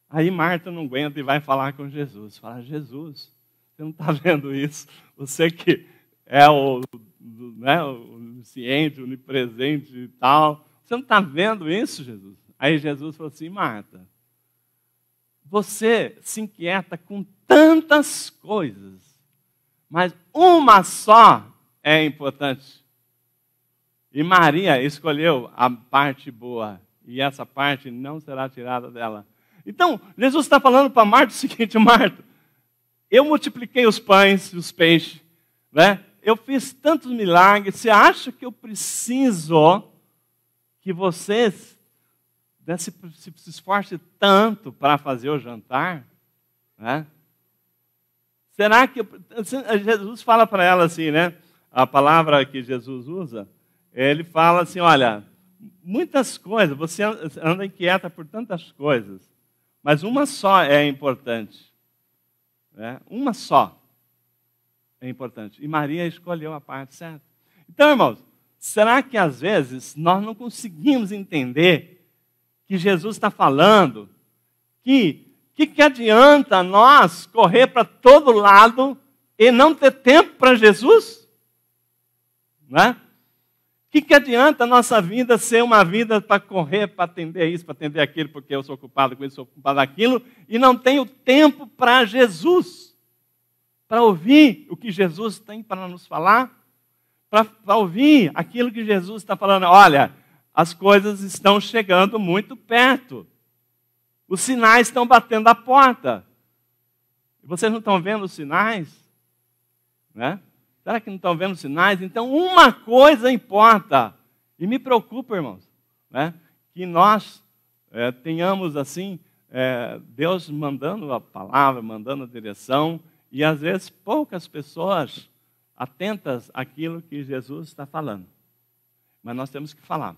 Aí Marta não aguenta e vai falar com Jesus. Fala, Jesus, você não está vendo isso? Você que é o onisciente, onipresente e tal. Você não está vendo isso, Jesus? Aí Jesus falou assim, Marta, você se inquieta com tantas coisas, mas uma só é importante. E Maria escolheu a parte boa, e essa parte não será tirada dela. Então, Jesus está falando para Marta o seguinte, Marta, eu multipliquei os pães e os peixes, né? Eu fiz tantos milagres, você acha que eu preciso que você se esforce tanto para fazer o jantar? Né? Será que... Jesus fala para ela assim, né? A palavra que Jesus usa, ele fala assim, olha, muitas coisas, você anda inquieta por tantas coisas, mas uma só é importante. Né? Uma só é importante. E Maria escolheu a parte certa. Então, irmãos, será que às vezes nós não conseguimos entender que Jesus está falando que adianta nós correr para todo lado e não ter tempo para Jesus? Né? Que adianta a nossa vida ser uma vida para correr, para atender isso, para atender aquilo, porque eu sou ocupado com isso, sou ocupado com aquilo, e não tenho tempo para Jesus, para ouvir o que Jesus tem para nos falar, para ouvir aquilo que Jesus está falando. Olha, as coisas estão chegando muito perto, os sinais estão batendo a porta. Vocês não estão vendo os sinais? Né? Será que não estão vendo sinais? Então, uma coisa importa, e me preocupa, irmãos, né? Que nós tenhamos, assim, Deus mandando a palavra, mandando a direção, e às vezes poucas pessoas atentas àquilo que Jesus está falando. Mas nós temos que falar.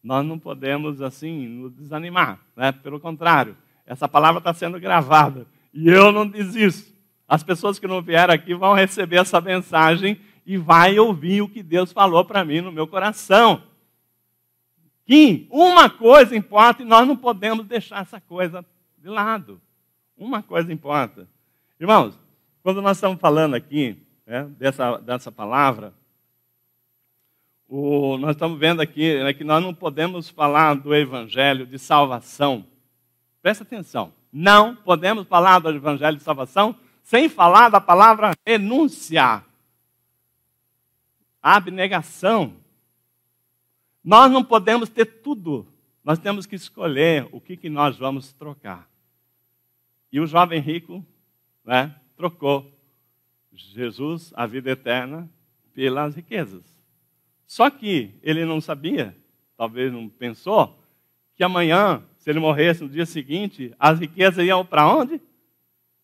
Nós não podemos, assim, nos desanimar, né? Pelo contrário, essa palavra está sendo gravada, e eu não desisto. As pessoas que não vieram aqui vão receber essa mensagem e vai ouvir o que Deus falou para mim no meu coração. Que uma coisa importa e nós não podemos deixar essa coisa de lado. Uma coisa importa. Irmãos, quando nós estamos falando aqui, né, dessa palavra, nós estamos vendo aqui, né, que nós não podemos falar do evangelho de salvação. Presta atenção. Não podemos falar do evangelho de salvação sem falar da palavra renúncia, abnegação. Nós não podemos ter tudo, nós temos que escolher o que nós vamos trocar. E o jovem rico, né, trocou Jesus, a vida eterna, pelas riquezas. Só que ele não sabia, talvez não pensou, que amanhã, se ele morresse no dia seguinte, as riquezas iam para onde?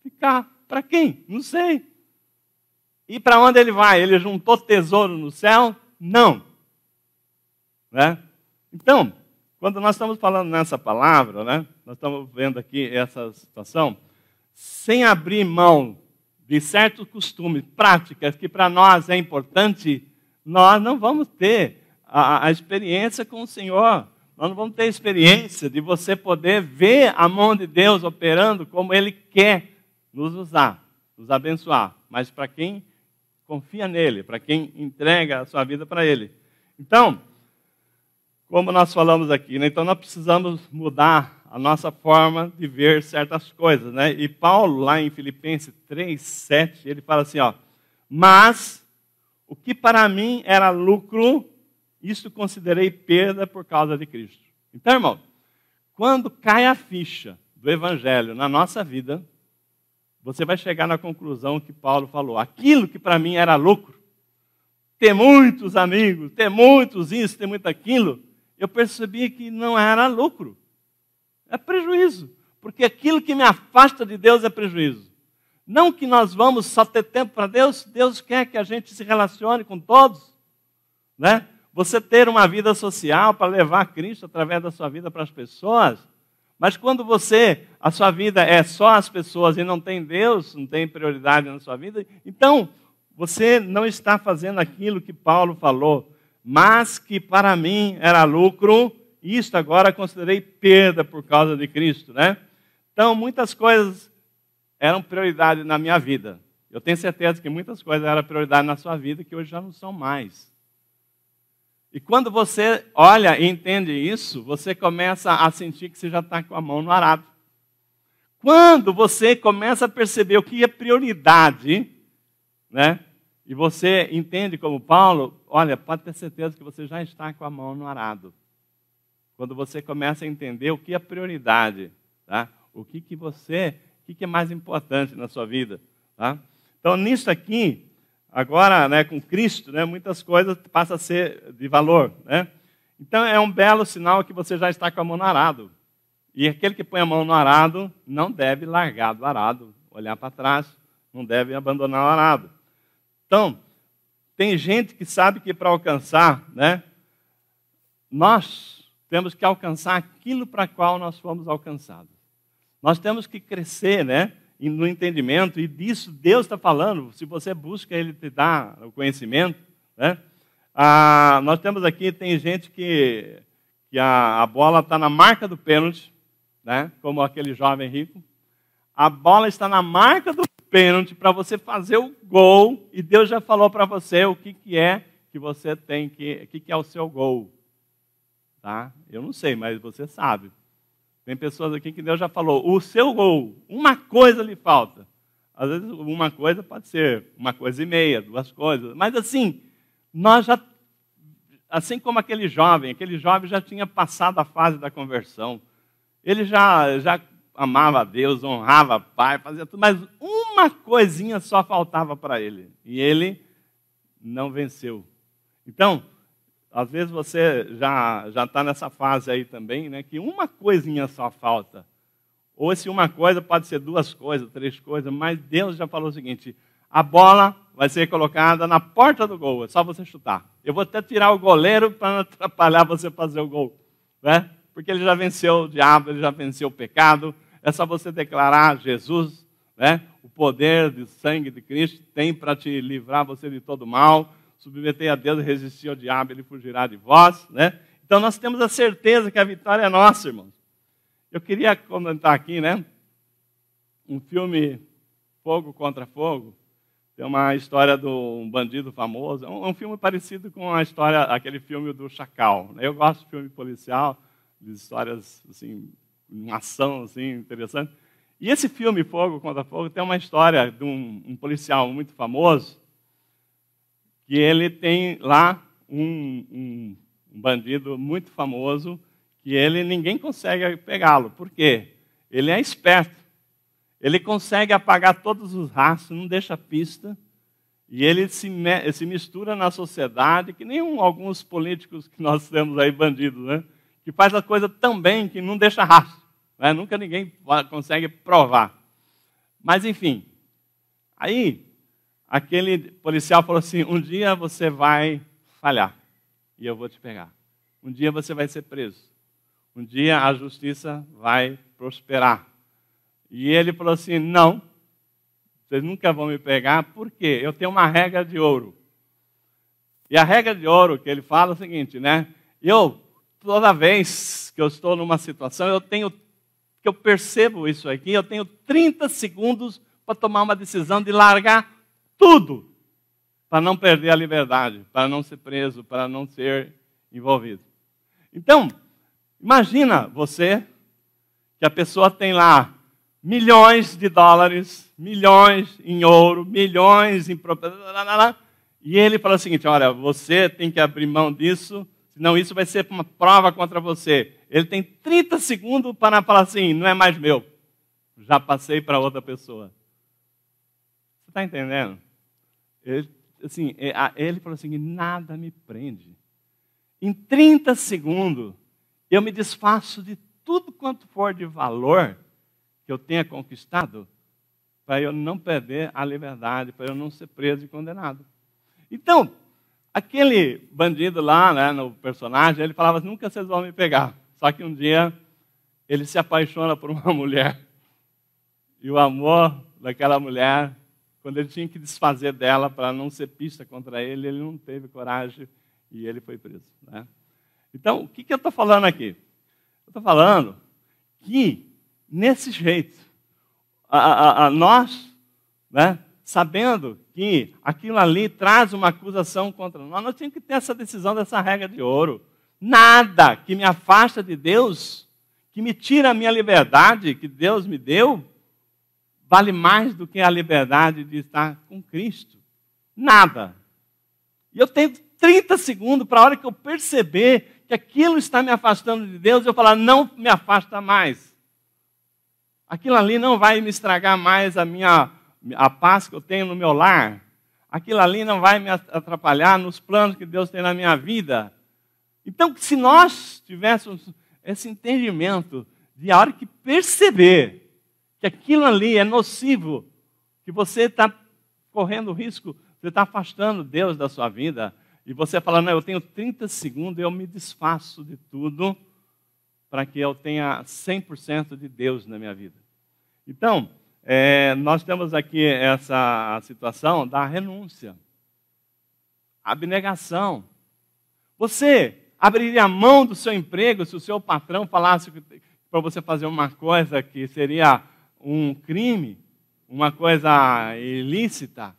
Ficar. Para quem? Não sei. E para onde ele vai? Ele juntou tesouro no céu? Não. Né? Então, quando nós estamos falando nessa palavra, né, nós estamos vendo aqui essa situação, sem abrir mão de certos costumes, práticas que para nós é importante, nós não vamos ter a experiência com o Senhor. Nós não vamos ter a experiência de você poder ver a mão de Deus operando como Ele quer nos usar, nos abençoar, mas para quem confia nele, para quem entrega a sua vida para ele. Então, como nós falamos aqui, né? Então nós precisamos mudar a nossa forma de ver certas coisas, né? E Paulo, lá em Filipenses 3:7, ele fala assim, ó, mas o que para mim era lucro, isso considerei perda por causa de Cristo. Então, irmão, quando cai a ficha do evangelho na nossa vida, você vai chegar na conclusão que Paulo falou. Aquilo que para mim era lucro, ter muitos amigos, ter muitos isso, ter muito aquilo, eu percebi que não era lucro. É prejuízo. Porque aquilo que me afasta de Deus é prejuízo. Não que nós vamos só ter tempo para Deus, Deus quer que a gente se relacione com todos. Né? Você ter uma vida social para levar Cristo através da sua vida para as pessoas. Mas quando a sua vida é só as pessoas e não tem Deus, não tem prioridade na sua vida, então você não está fazendo aquilo que Paulo falou, mas que para mim era lucro, isto agora considerei perda por causa de Cristo, né? Então, muitas coisas eram prioridade na minha vida. Eu tenho certeza que muitas coisas eram prioridade na sua vida que hoje já não são mais. E quando você olha e entende isso, você começa a sentir que você já está com a mão no arado. Quando você começa a perceber o que é prioridade, né? E você entende como Paulo, olha, pode ter certeza que você já está com a mão no arado. Quando você começa a entender o que é prioridade, tá? O que é mais importante na sua vida, tá? Então, nisso aqui, agora, né, com Cristo, né, muitas coisas passam a ser de valor, né? Então, é um belo sinal que você já está com a mão no arado. E aquele que põe a mão no arado não deve largar do arado, olhar para trás, não deve abandonar o arado. Então, tem gente que sabe que para alcançar, né, nós temos que alcançar aquilo para qual nós fomos alcançados. Nós temos que crescer, né, no entendimento, e disso Deus está falando. Se você busca, Ele te dá o conhecimento, né? Nós temos aqui, tem gente que a bola está na marca do pênalti, né, como aquele jovem rico. A bola está na marca do pênalti para você fazer o gol, e Deus já falou para você o que é que você tem que é o seu gol. Tá? Eu não sei, mas você sabe. Tem pessoas aqui que Deus já falou, o seu gol, uma coisa lhe falta. Às vezes uma coisa pode ser uma coisa e meia, duas coisas. Mas assim, nós já, assim como aquele jovem já tinha passado a fase da conversão. Ele já amava a Deus, honrava o Pai, fazia tudo, mas uma coisinha só faltava para ele. E ele não venceu. Então, às vezes você já está nessa fase aí também, né, que uma coisinha só falta. Ou se uma coisa pode ser duas coisas, três coisas, mas Deus já falou o seguinte, a bola vai ser colocada na porta do gol, é só você chutar. Eu vou até tirar o goleiro para não atrapalhar você fazer o gol, né? Porque ele já venceu o diabo, ele já venceu o pecado, é só você declarar Jesus, né? O poder do sangue de Cristo tem para te livrar você de todo mal, submeter a Deus e resistir ao diabo, ele fugirá de vós, né? Então nós temos a certeza que a vitória é nossa, irmãos. Eu queria comentar aqui, né? Um filme Fogo contra Fogo. Tem uma história de um bandido famoso. É um filme parecido com a história, aquele filme do Chacal. Eu gosto de filme policial, de histórias assim, uma ação assim interessante. E esse filme Fogo contra Fogo tem uma história de um policial muito famoso, que ele tem lá um bandido muito famoso, que ninguém consegue pegá-lo. Por quê? Ele é esperto. Ele consegue apagar todos os rastros, não deixa pista, e ele se mistura na sociedade, que nem alguns políticos que nós temos aí, bandidos, né? Que faz a coisa tão bem que não deixa rastro. Né? Nunca ninguém consegue provar. Mas, enfim, aí aquele policial falou assim, um dia você vai falhar e eu vou te pegar. Um dia você vai ser preso. Um dia a justiça vai prosperar. E ele falou assim, não, vocês nunca vão me pegar, por quê? Eu tenho uma regra de ouro. E a regra de ouro que ele fala é o seguinte, né? Toda vez que eu estou numa situação, que eu percebo isso aqui, eu tenho 30 segundos para tomar uma decisão de largar tudo, para não perder a liberdade, para não ser preso, para não ser envolvido. Então, imagina você, que a pessoa tem lá milhões de dólares, milhões em ouro, milhões em propriedade, e ele fala o seguinte, olha, você tem que abrir mão disso, senão isso vai ser uma prova contra você. Ele tem 30 segundos para falar assim, não é mais meu, já passei para outra pessoa. Você está entendendo? Ele falou assim, nada me prende. Em 30 segundos, eu me desfaço de tudo quanto for de valor que eu tenha conquistado, para eu não perder a liberdade, para eu não ser preso e condenado. Então, aquele bandido lá, né, no personagem, ele falava, nunca vocês vão me pegar. Só que um dia, ele se apaixona por uma mulher. E o amor daquela mulher, quando ele tinha que desfazer dela para não ser pista contra ele, ele não teve coragem e ele foi preso. Né? Então, o que eu estou falando aqui? Eu estou falando que, nesse jeito, nós, né, sabendo que aquilo ali traz uma acusação contra nós temos que ter essa decisão dessa regra de ouro. Nada que me afasta de Deus, que me tira a minha liberdade que Deus me deu, vale mais do que a liberdade de estar com Cristo. Nada. E eu tenho 30 segundos para a hora que eu perceber que aquilo está me afastando de Deus, eu falar, não me afasta mais. Aquilo ali não vai me estragar mais a paz que eu tenho no meu lar. Aquilo ali não vai me atrapalhar nos planos que Deus tem na minha vida. Então, se nós tivéssemos esse entendimento de a hora que perceber que aquilo ali é nocivo, que você está correndo risco, você está afastando Deus da sua vida, e você fala, não, eu tenho 30 segundos, eu me desfaço de tudo para que eu tenha 100% de Deus na minha vida. Então, nós temos aqui essa situação da renúncia, abnegação. Você abriria a mão do seu emprego se o seu patrão falasse para você fazer uma coisa que seria um crime, uma coisa ilícita,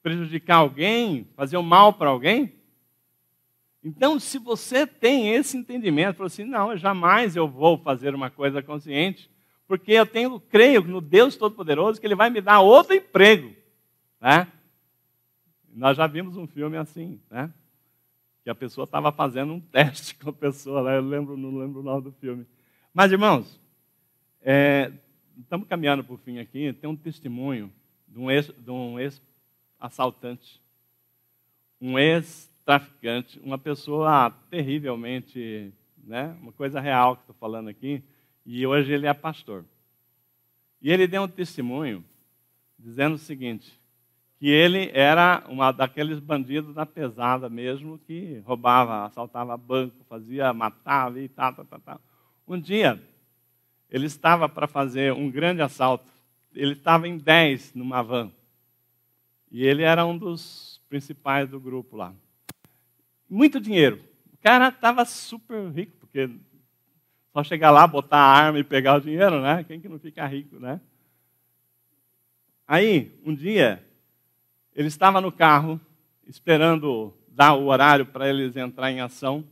prejudicar alguém, fazer um mal para alguém? Então, se você tem esse entendimento, falou assim, não, jamais eu vou fazer uma coisa consciente, porque eu creio no Deus Todo-Poderoso que Ele vai me dar outro emprego. Né? Nós já vimos um filme assim, né? Que a pessoa estava fazendo um teste com a pessoa, né? Não lembro o nome do filme. Mas, irmãos, estamos caminhando para o fim aqui, tem um testemunho de um ex-assaltante, um ex-traficante, uma pessoa terrivelmente, né? Uma coisa real que estou falando aqui, e hoje ele é pastor. E ele deu um testemunho dizendo o seguinte, que ele era daqueles bandidos da pesada mesmo, que roubava, assaltava banco, matava e tal. Um dia, ele estava para fazer um grande assalto. Ele estava em 10 numa van. E ele era um dos principais do grupo lá. Muito dinheiro. O cara estava super rico, porque só chegar lá, botar a arma e pegar o dinheiro, né? Quem que não fica rico, né? Aí, um dia, ele estava no carro, esperando dar o horário para eles entrar em ação.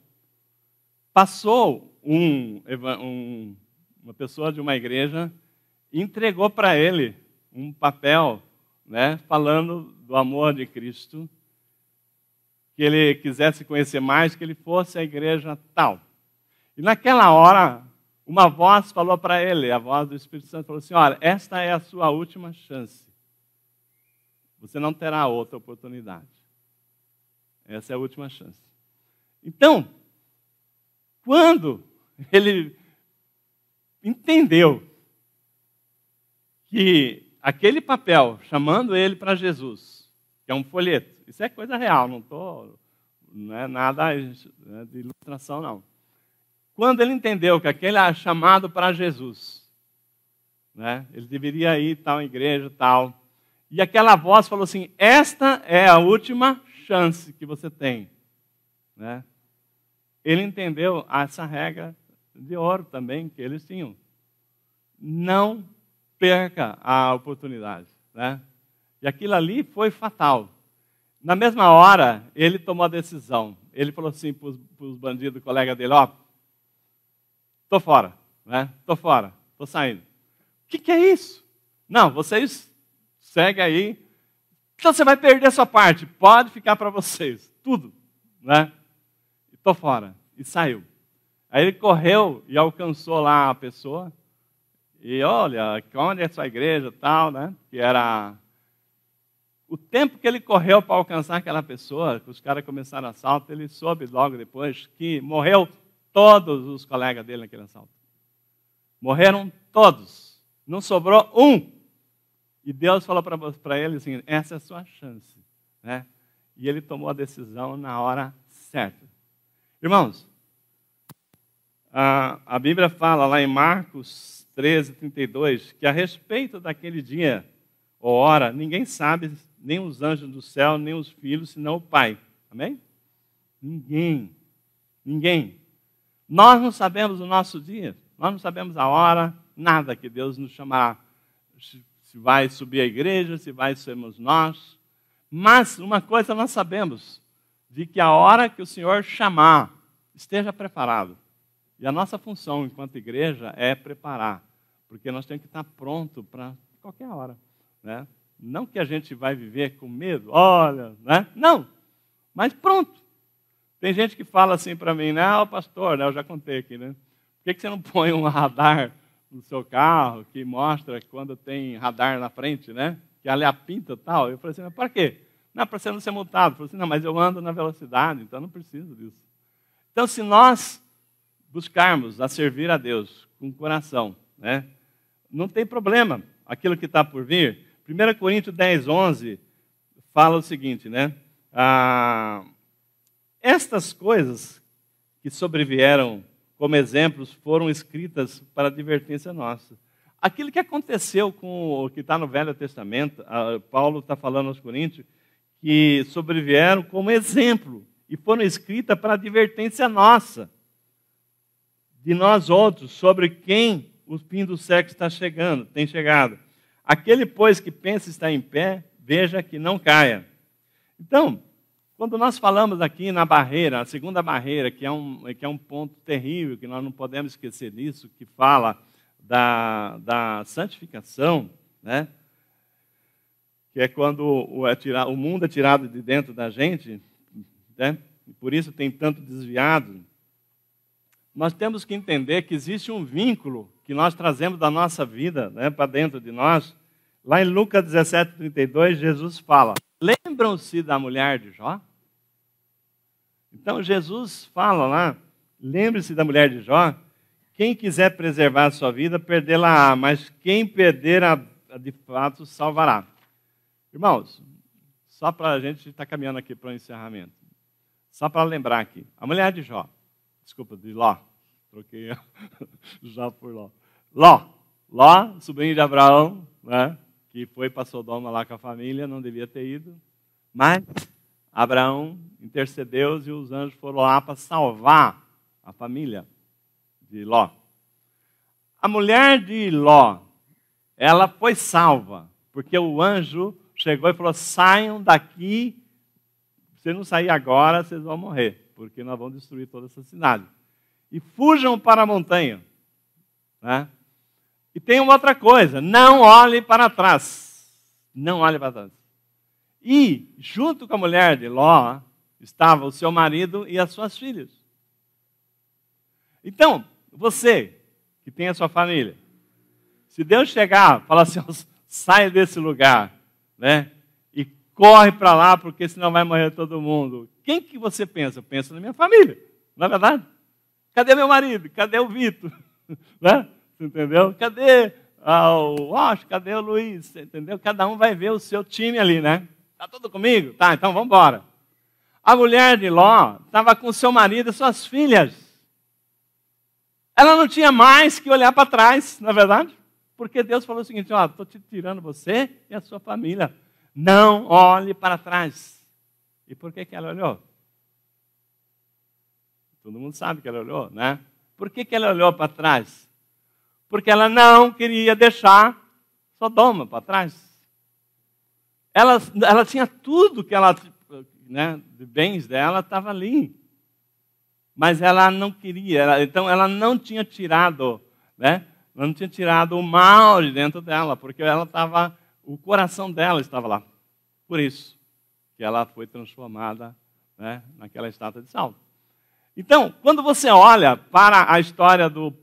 Passou uma pessoa de uma igreja e entregou para ele um papel, né, falando do amor de Cristo, que ele quisesse conhecer mais, que ele fosse à igreja tal. E naquela hora, uma voz falou para ele, a voz do Espírito Santo falou assim, olha, esta é a sua última chance. Você não terá outra oportunidade. Essa é a última chance. Então, quando ele entendeu que aquele papel, chamando ele para Jesus, que é um folheto, isso é coisa real, não é nada de ilustração, não. Quando ele entendeu que aquele era chamado para Jesus, né, ele deveria ir tal igreja, tal, e aquela voz falou assim, esta é a última chance que você tem. Né? Ele entendeu essa regra de ouro também que eles tinham. Não perca a oportunidade. Né? E aquilo ali foi fatal. Na mesma hora, ele tomou a decisão. Ele falou assim para os bandidos, colega dele, ó, estou fora, né? Estou fora, estou saindo. O que é isso? Não, vocês seguem aí. Então você vai perder a sua parte, pode ficar para vocês, tudo. Né? Estou fora. E saiu. Aí ele correu e alcançou lá a pessoa. E olha, onde é a sua igreja tal, né? Que era... O tempo que ele correu para alcançar aquela pessoa, que os caras começaram o assalto, ele soube logo depois que morreu todos os colegas dele naquele assalto. Morreram todos. Não sobrou um. E Deus falou para ele assim, essa é a sua chance. Né? E ele tomou a decisão na hora certa. Irmãos, a Bíblia fala lá em Marcos 13, 32, que a respeito daquele dia ou hora, ninguém sabe, nem os anjos do céu, nem os filhos, senão o Pai. Amém? Ninguém. Ninguém. Nós não sabemos o nosso dia, nós não sabemos a hora, nada que Deus nos chamará. Se vai subir a igreja, se vai sermos nós. Mas uma coisa nós sabemos, de que a hora que o Senhor chamar, esteja preparado. E a nossa função enquanto igreja é preparar, porque nós temos que estar pronto para qualquer hora, né? Não que a gente vai viver com medo, olha, né? Não, mas pronto. Tem gente que fala assim para mim, não, pastor, né? Eu já contei aqui, né? Por que você não põe um radar no seu carro que mostra quando tem radar na frente, né? Que ali apinta e tal. Eu falei assim, mas para quê? Não, para você não ser multado. Eu falei assim, não, mas eu ando na velocidade, então não preciso disso. Então, se nós buscarmos a servir a Deus com coração, né? Não tem problema aquilo que está por vir. 1 Coríntios 10, 11 fala o seguinte, né? Estas coisas que sobrevieram como exemplos foram escritas para advertência nossa. Aquilo que aconteceu com o que está no Velho Testamento, Paulo está falando aos Coríntios, que sobrevieram como exemplo e foram escritas para advertência nossa, de nós outros, sobre quem o fim do século tem chegado. Aquele, pois, que pensa estar em pé, veja que não caia. Então, quando nós falamos aqui na barreira, a segunda barreira, que é um ponto terrível, que nós não podemos esquecer disso, que fala da santificação, né? Que é quando o mundo é tirado de dentro da gente, né? E por isso tem tanto desviado. Nós temos que entender que existe um vínculo que nós trazemos da nossa vida, né, para dentro de nós. Lá em Lucas 17, 32, Jesus fala, lembram-se da mulher de Jó? Então Jesus fala lá, lembre-se da mulher de Jó, quem quiser preservar a sua vida, perdê-la-á, mas quem perder de fato salvará. Irmãos, só para a gente estar caminhando aqui para o encerramento, só para lembrar aqui, a mulher de Jó, desculpa, de Ló, troquei Jó por Ló. Ló, sobrinho de Abraão, né, que foi para Sodoma lá com a família, não devia ter ido, mas Abraão intercedeu e os anjos foram lá para salvar a família de Ló. A mulher de Ló, ela foi salva, porque o anjo chegou e falou, saiam daqui, se vocês não saírem agora, vocês vão morrer, porque nós vamos destruir toda essa cidade. E fujam para a montanha. Né? E tem uma outra coisa, não olhe para trás. Não olhe para trás. E, junto com a mulher de Ló, estava o seu marido e as suas filhas. Então, você, que tem a sua família, se Deus chegar e falar assim, sai desse lugar, né? E corre para lá, porque senão vai morrer todo mundo. Quem que você pensa? Pensa na minha família, não é verdade? Cadê meu marido? Cadê o Vitor? Né? Você entendeu? Cadê o Rocha? Cadê o Luiz? Você entendeu? Cada um vai ver o seu time ali, né? Está tudo comigo? Tá, então vamos embora. A mulher de Ló estava com seu marido e suas filhas. Ela não tinha mais que olhar para trás, não é verdade? Porque Deus falou o seguinte, ó, estou te tirando você e a sua família. Não olhe para trás. E por que ela olhou? Todo mundo sabe que ela olhou, né? Por que ela olhou para trás? Porque ela não queria deixar Sodoma para trás. Ela tinha tudo que ela, né, de bens dela, estava ali. Mas ela não queria, então ela não tinha tirado, né? Ela não tinha tirado o mal de dentro dela, porque o coração dela estava lá. Por isso que ela foi transformada, né, naquela estátua de sal. Então, quando você olha para a história do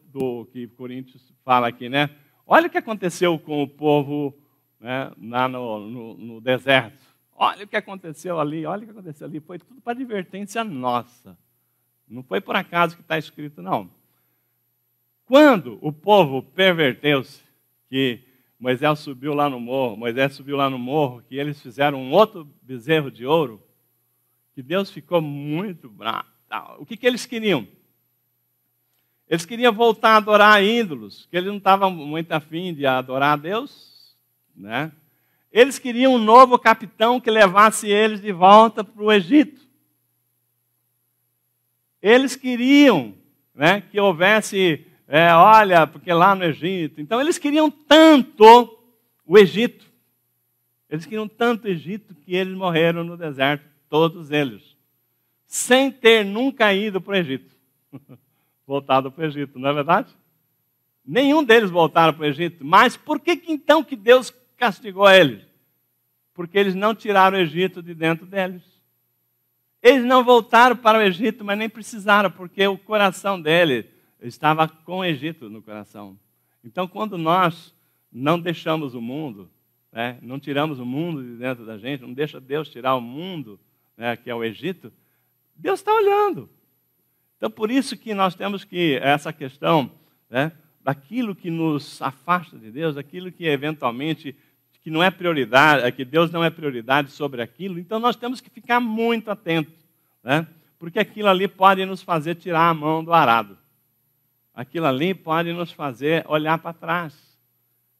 que Coríntios fala aqui, né? Olha o que aconteceu com o povo, né, lá no deserto. Olha o que aconteceu ali, olha o que aconteceu ali. Foi tudo para advertência nossa. Não foi por acaso que está escrito, não. Quando o povo perverteu-se, que Moisés subiu lá no morro, que eles fizeram um outro bezerro de ouro, que Deus ficou muito bravo. O que eles queriam? Eles queriam voltar a adorar ídolos, que eles não estavam muito afim de adorar a Deus, né? Eles queriam um novo capitão que levasse eles de volta para o Egito. Eles queriam, né, que houvesse, olha, porque lá no Egito. Então eles queriam tanto o Egito. Eles queriam tanto o Egito que eles morreram no deserto, todos eles, sem ter nunca ido para o Egito. Voltado para o Egito, não é verdade? Nenhum deles voltaram para o Egito. Mas por que então que Deus castigou eles? Porque eles não tiraram o Egito de dentro deles. Eles não voltaram para o Egito, mas nem precisaram, porque o coração deles estava com o Egito no coração. Então, quando nós não deixamos o mundo, né, não tiramos o mundo de dentro da gente, não deixa Deus tirar o mundo, né, que é o Egito, Deus está olhando. Então, por isso que nós temos que, essa questão, né, daquilo que nos afasta de Deus, daquilo que eventualmente, que não é prioridade, que Deus não é prioridade sobre aquilo, então nós temos que ficar muito atentos, né, porque aquilo ali pode nos fazer tirar a mão do arado. Aquilo ali pode nos fazer olhar para trás,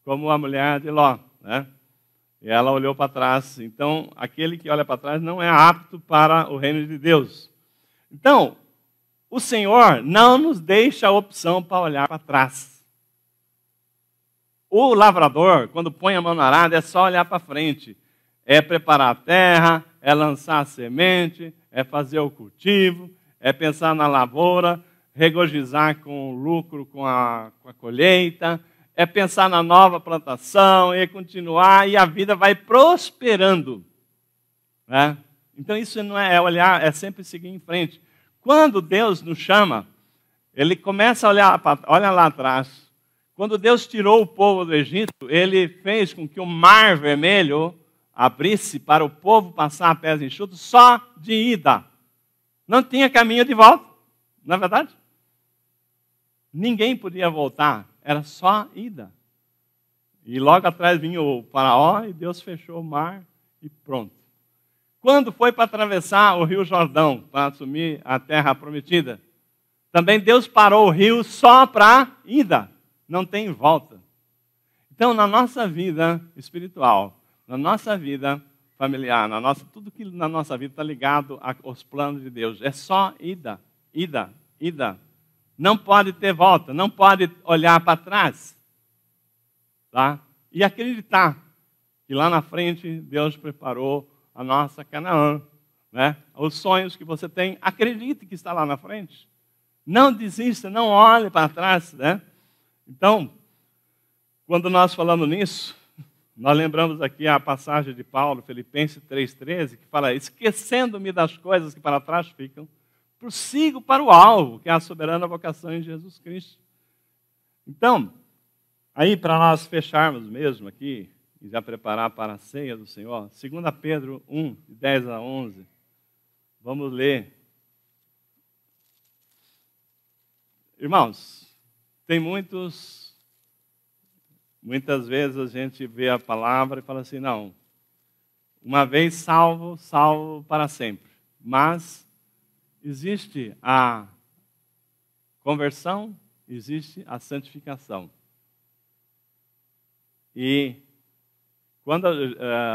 como a mulher de Ló, né? E ela olhou para trás. Então, aquele que olha para trás não é apto para o reino de Deus. Então, o Senhor não nos deixa a opção para olhar para trás. O lavrador, quando põe a mão no arado, é só olhar para frente. É preparar a terra, é lançar a semente, é fazer o cultivo, é pensar na lavoura, regozijar com o lucro, com a colheita, é pensar na nova plantação e continuar, e a vida vai prosperando, né? Então isso não é olhar, é sempre seguir em frente. Quando Deus nos chama, Ele começa a olhar, olha lá atrás. Quando Deus tirou o povo do Egito, Ele fez com que o Mar Vermelho abrisse para o povo passar a pés enxutos só de ida. Não tinha caminho de volta, não é verdade? Ninguém podia voltar. Era só ida. E logo atrás vinha o faraó e Deus fechou o mar e pronto. Quando foi para atravessar o rio Jordão, para assumir a terra prometida, também Deus parou o rio só para ida. Não tem volta. Então, na nossa vida espiritual, na nossa vida familiar, tudo que na nossa vida está ligado aos planos de Deus, é só ida, ida, ida. Não pode ter volta, não pode olhar para trás. Tá? E acreditar que lá na frente Deus preparou a nossa Canaã. Né? Os sonhos que você tem, acredite que está lá na frente. Não desista, não olhe para trás. Né? Então, quando nós falamos nisso, nós lembramos aqui a passagem de Paulo, Filipenses 3,13, que fala, esquecendo-me das coisas que para trás ficam, prossigo para o alvo, que é a soberana vocação em Jesus Cristo. Então, aí para nós fecharmos mesmo aqui, e já preparar para a ceia do Senhor, 2 Pedro 1, de 10 a 11, vamos ler. Irmãos, tem muitas vezes a gente vê a palavra e fala assim, não, uma vez salvo, salvo para sempre. Mas existe a conversão, existe a santificação. E quando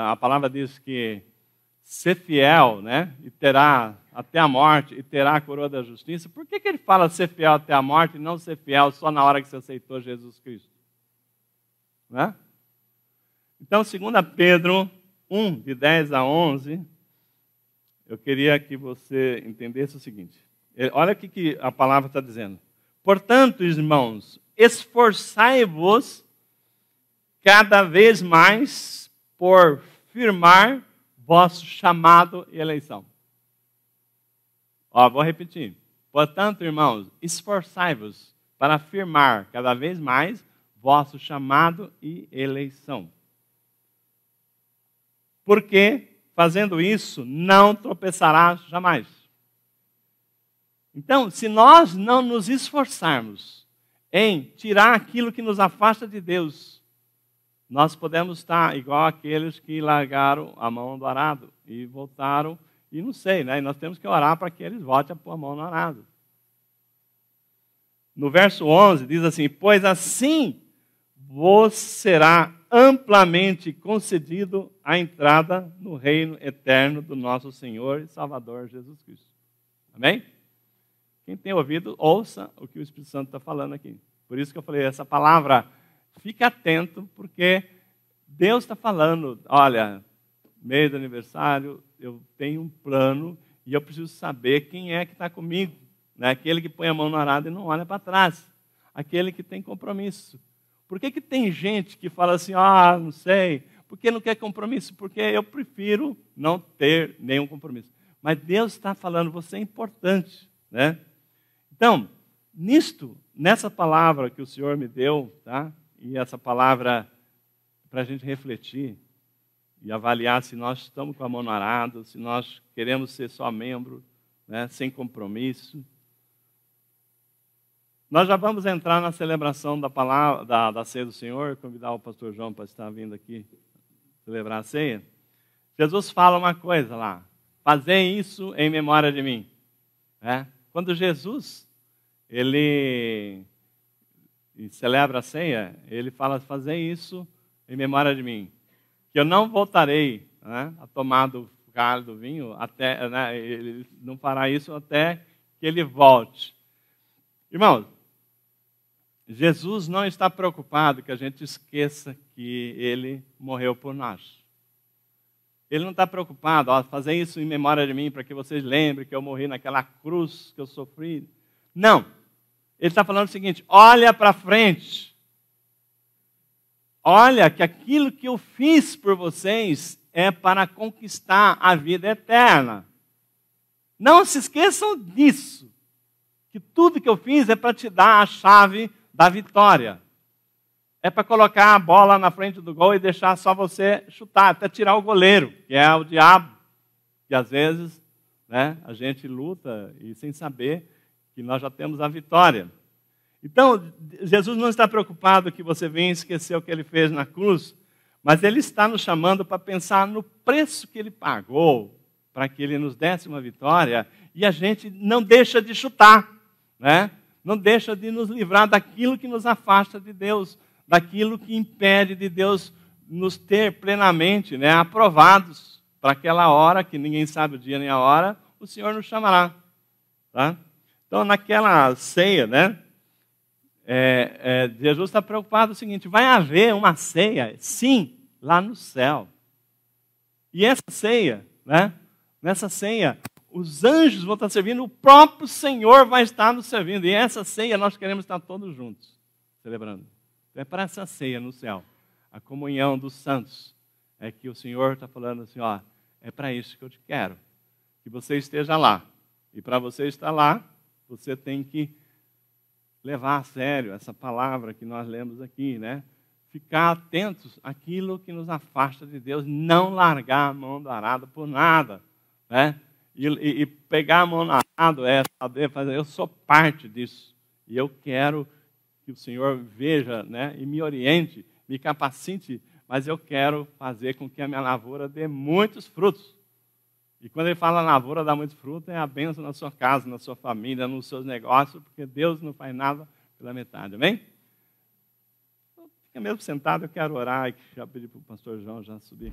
a palavra diz que ser fiel, né, e terá até a morte, e terá a coroa da justiça, por que ele fala ser fiel até a morte e não ser fiel só na hora que você aceitou Jesus Cristo? Né? Então, 2 Pedro 1, de 10 a 11, eu queria que você entendesse o seguinte. Olha o que a palavra está dizendo. Portanto, irmãos, esforçai-vos cada vez mais por firmar vosso chamado e eleição. Vou repetir. Portanto, irmãos, esforçai-vos para firmar cada vez mais vosso chamado e eleição. Porque, fazendo isso, não tropeçará jamais. Então, se nós não nos esforçarmos em tirar aquilo que nos afasta de Deus, nós podemos estar igual aqueles que largaram a mão do arado e voltaram, e não sei, né? E nós temos que orar para que eles voltem a pôr a mão no arado. No verso 11 diz assim, pois assim vos será amplamente concedido a entrada no reino eterno do nosso Senhor e Salvador Jesus Cristo. Amém? Quem tem ouvido, ouça o que o Espírito Santo está falando aqui. Por isso que eu falei, essa palavra, fique atento, porque Deus está falando, olha, mês do aniversário, eu tenho um plano e eu preciso saber quem é que está comigo. Né? Aquele que põe a mão no arado e não olha para trás. Aquele que tem compromisso. Por que tem gente que fala assim, não sei, porque não quer compromisso? Porque eu prefiro não ter nenhum compromisso. Mas Deus está falando, você é importante. Né? Então, nessa palavra que o Senhor me deu, tá? E essa palavra para a gente refletir e avaliar se nós estamos com a mão no arado, se nós queremos ser só membro, né? Sem compromisso. Nós já vamos entrar na celebração da palavra, da ceia do Senhor, convidar o pastor João para estar vindo aqui celebrar a ceia. Jesus fala uma coisa lá, fazei isso em memória de mim. Quando Jesus, ele celebra a ceia, ele fala, fazei isso em memória de mim, que eu não voltarei, né, a tomar do cálice do vinho, até, né, ele não fará isso até que ele volte. Irmãos, Jesus não está preocupado que a gente esqueça que ele morreu por nós. Ele não está preocupado, fazer isso em memória de mim, para que vocês lembrem que eu morri naquela cruz que eu sofri. Não. Ele está falando o seguinte, olha para frente. Olha que aquilo que eu fiz por vocês é para conquistar a vida eterna. Não se esqueçam disso. Que tudo que eu fiz é para te dar a chave da vitória. É para colocar a bola na frente do gol e deixar só você chutar, até tirar o goleiro, que é o diabo. Que às vezes, né, a gente luta e sem saber que nós já temos a vitória. Então, Jesus não está preocupado que você venha esquecer o que ele fez na cruz, mas ele está nos chamando para pensar no preço que ele pagou para que ele nos desse uma vitória e a gente não deixa de chutar, né? Não deixa de nos livrar daquilo que nos afasta de Deus, daquilo que impede de Deus nos ter plenamente, né, aprovados para aquela hora, que ninguém sabe o dia nem a hora, o Senhor nos chamará. Tá? Então, naquela ceia, né, Jesus está preocupado com o seguinte, vai haver uma ceia, sim, lá no céu. E essa ceia, né, nessa ceia, os anjos vão estar servindo, o próprio Senhor vai estar nos servindo. E essa ceia nós queremos estar todos juntos, celebrando. Então, é para essa ceia no céu, a comunhão dos santos, é que o Senhor está falando assim, é para isso que eu te quero, que você esteja lá. E para você estar lá, você tem que levar a sério essa palavra que nós lemos aqui, né? Ficar atentos àquilo que nos afasta de Deus, não largar a mão do arado por nada, né? E pegar a mão no arado é saber fazer, eu sou parte disso, e eu quero que o Senhor veja, né, e me oriente, me capacite, mas eu quero fazer com que a minha lavoura dê muitos frutos. E quando ele fala lavoura dá muitos frutos, é a bênção na sua casa, na sua família, nos seus negócios, porque Deus não faz nada pela metade, amém? Então, fica mesmo sentado, eu quero orar, e já pedi para o pastor João já subir.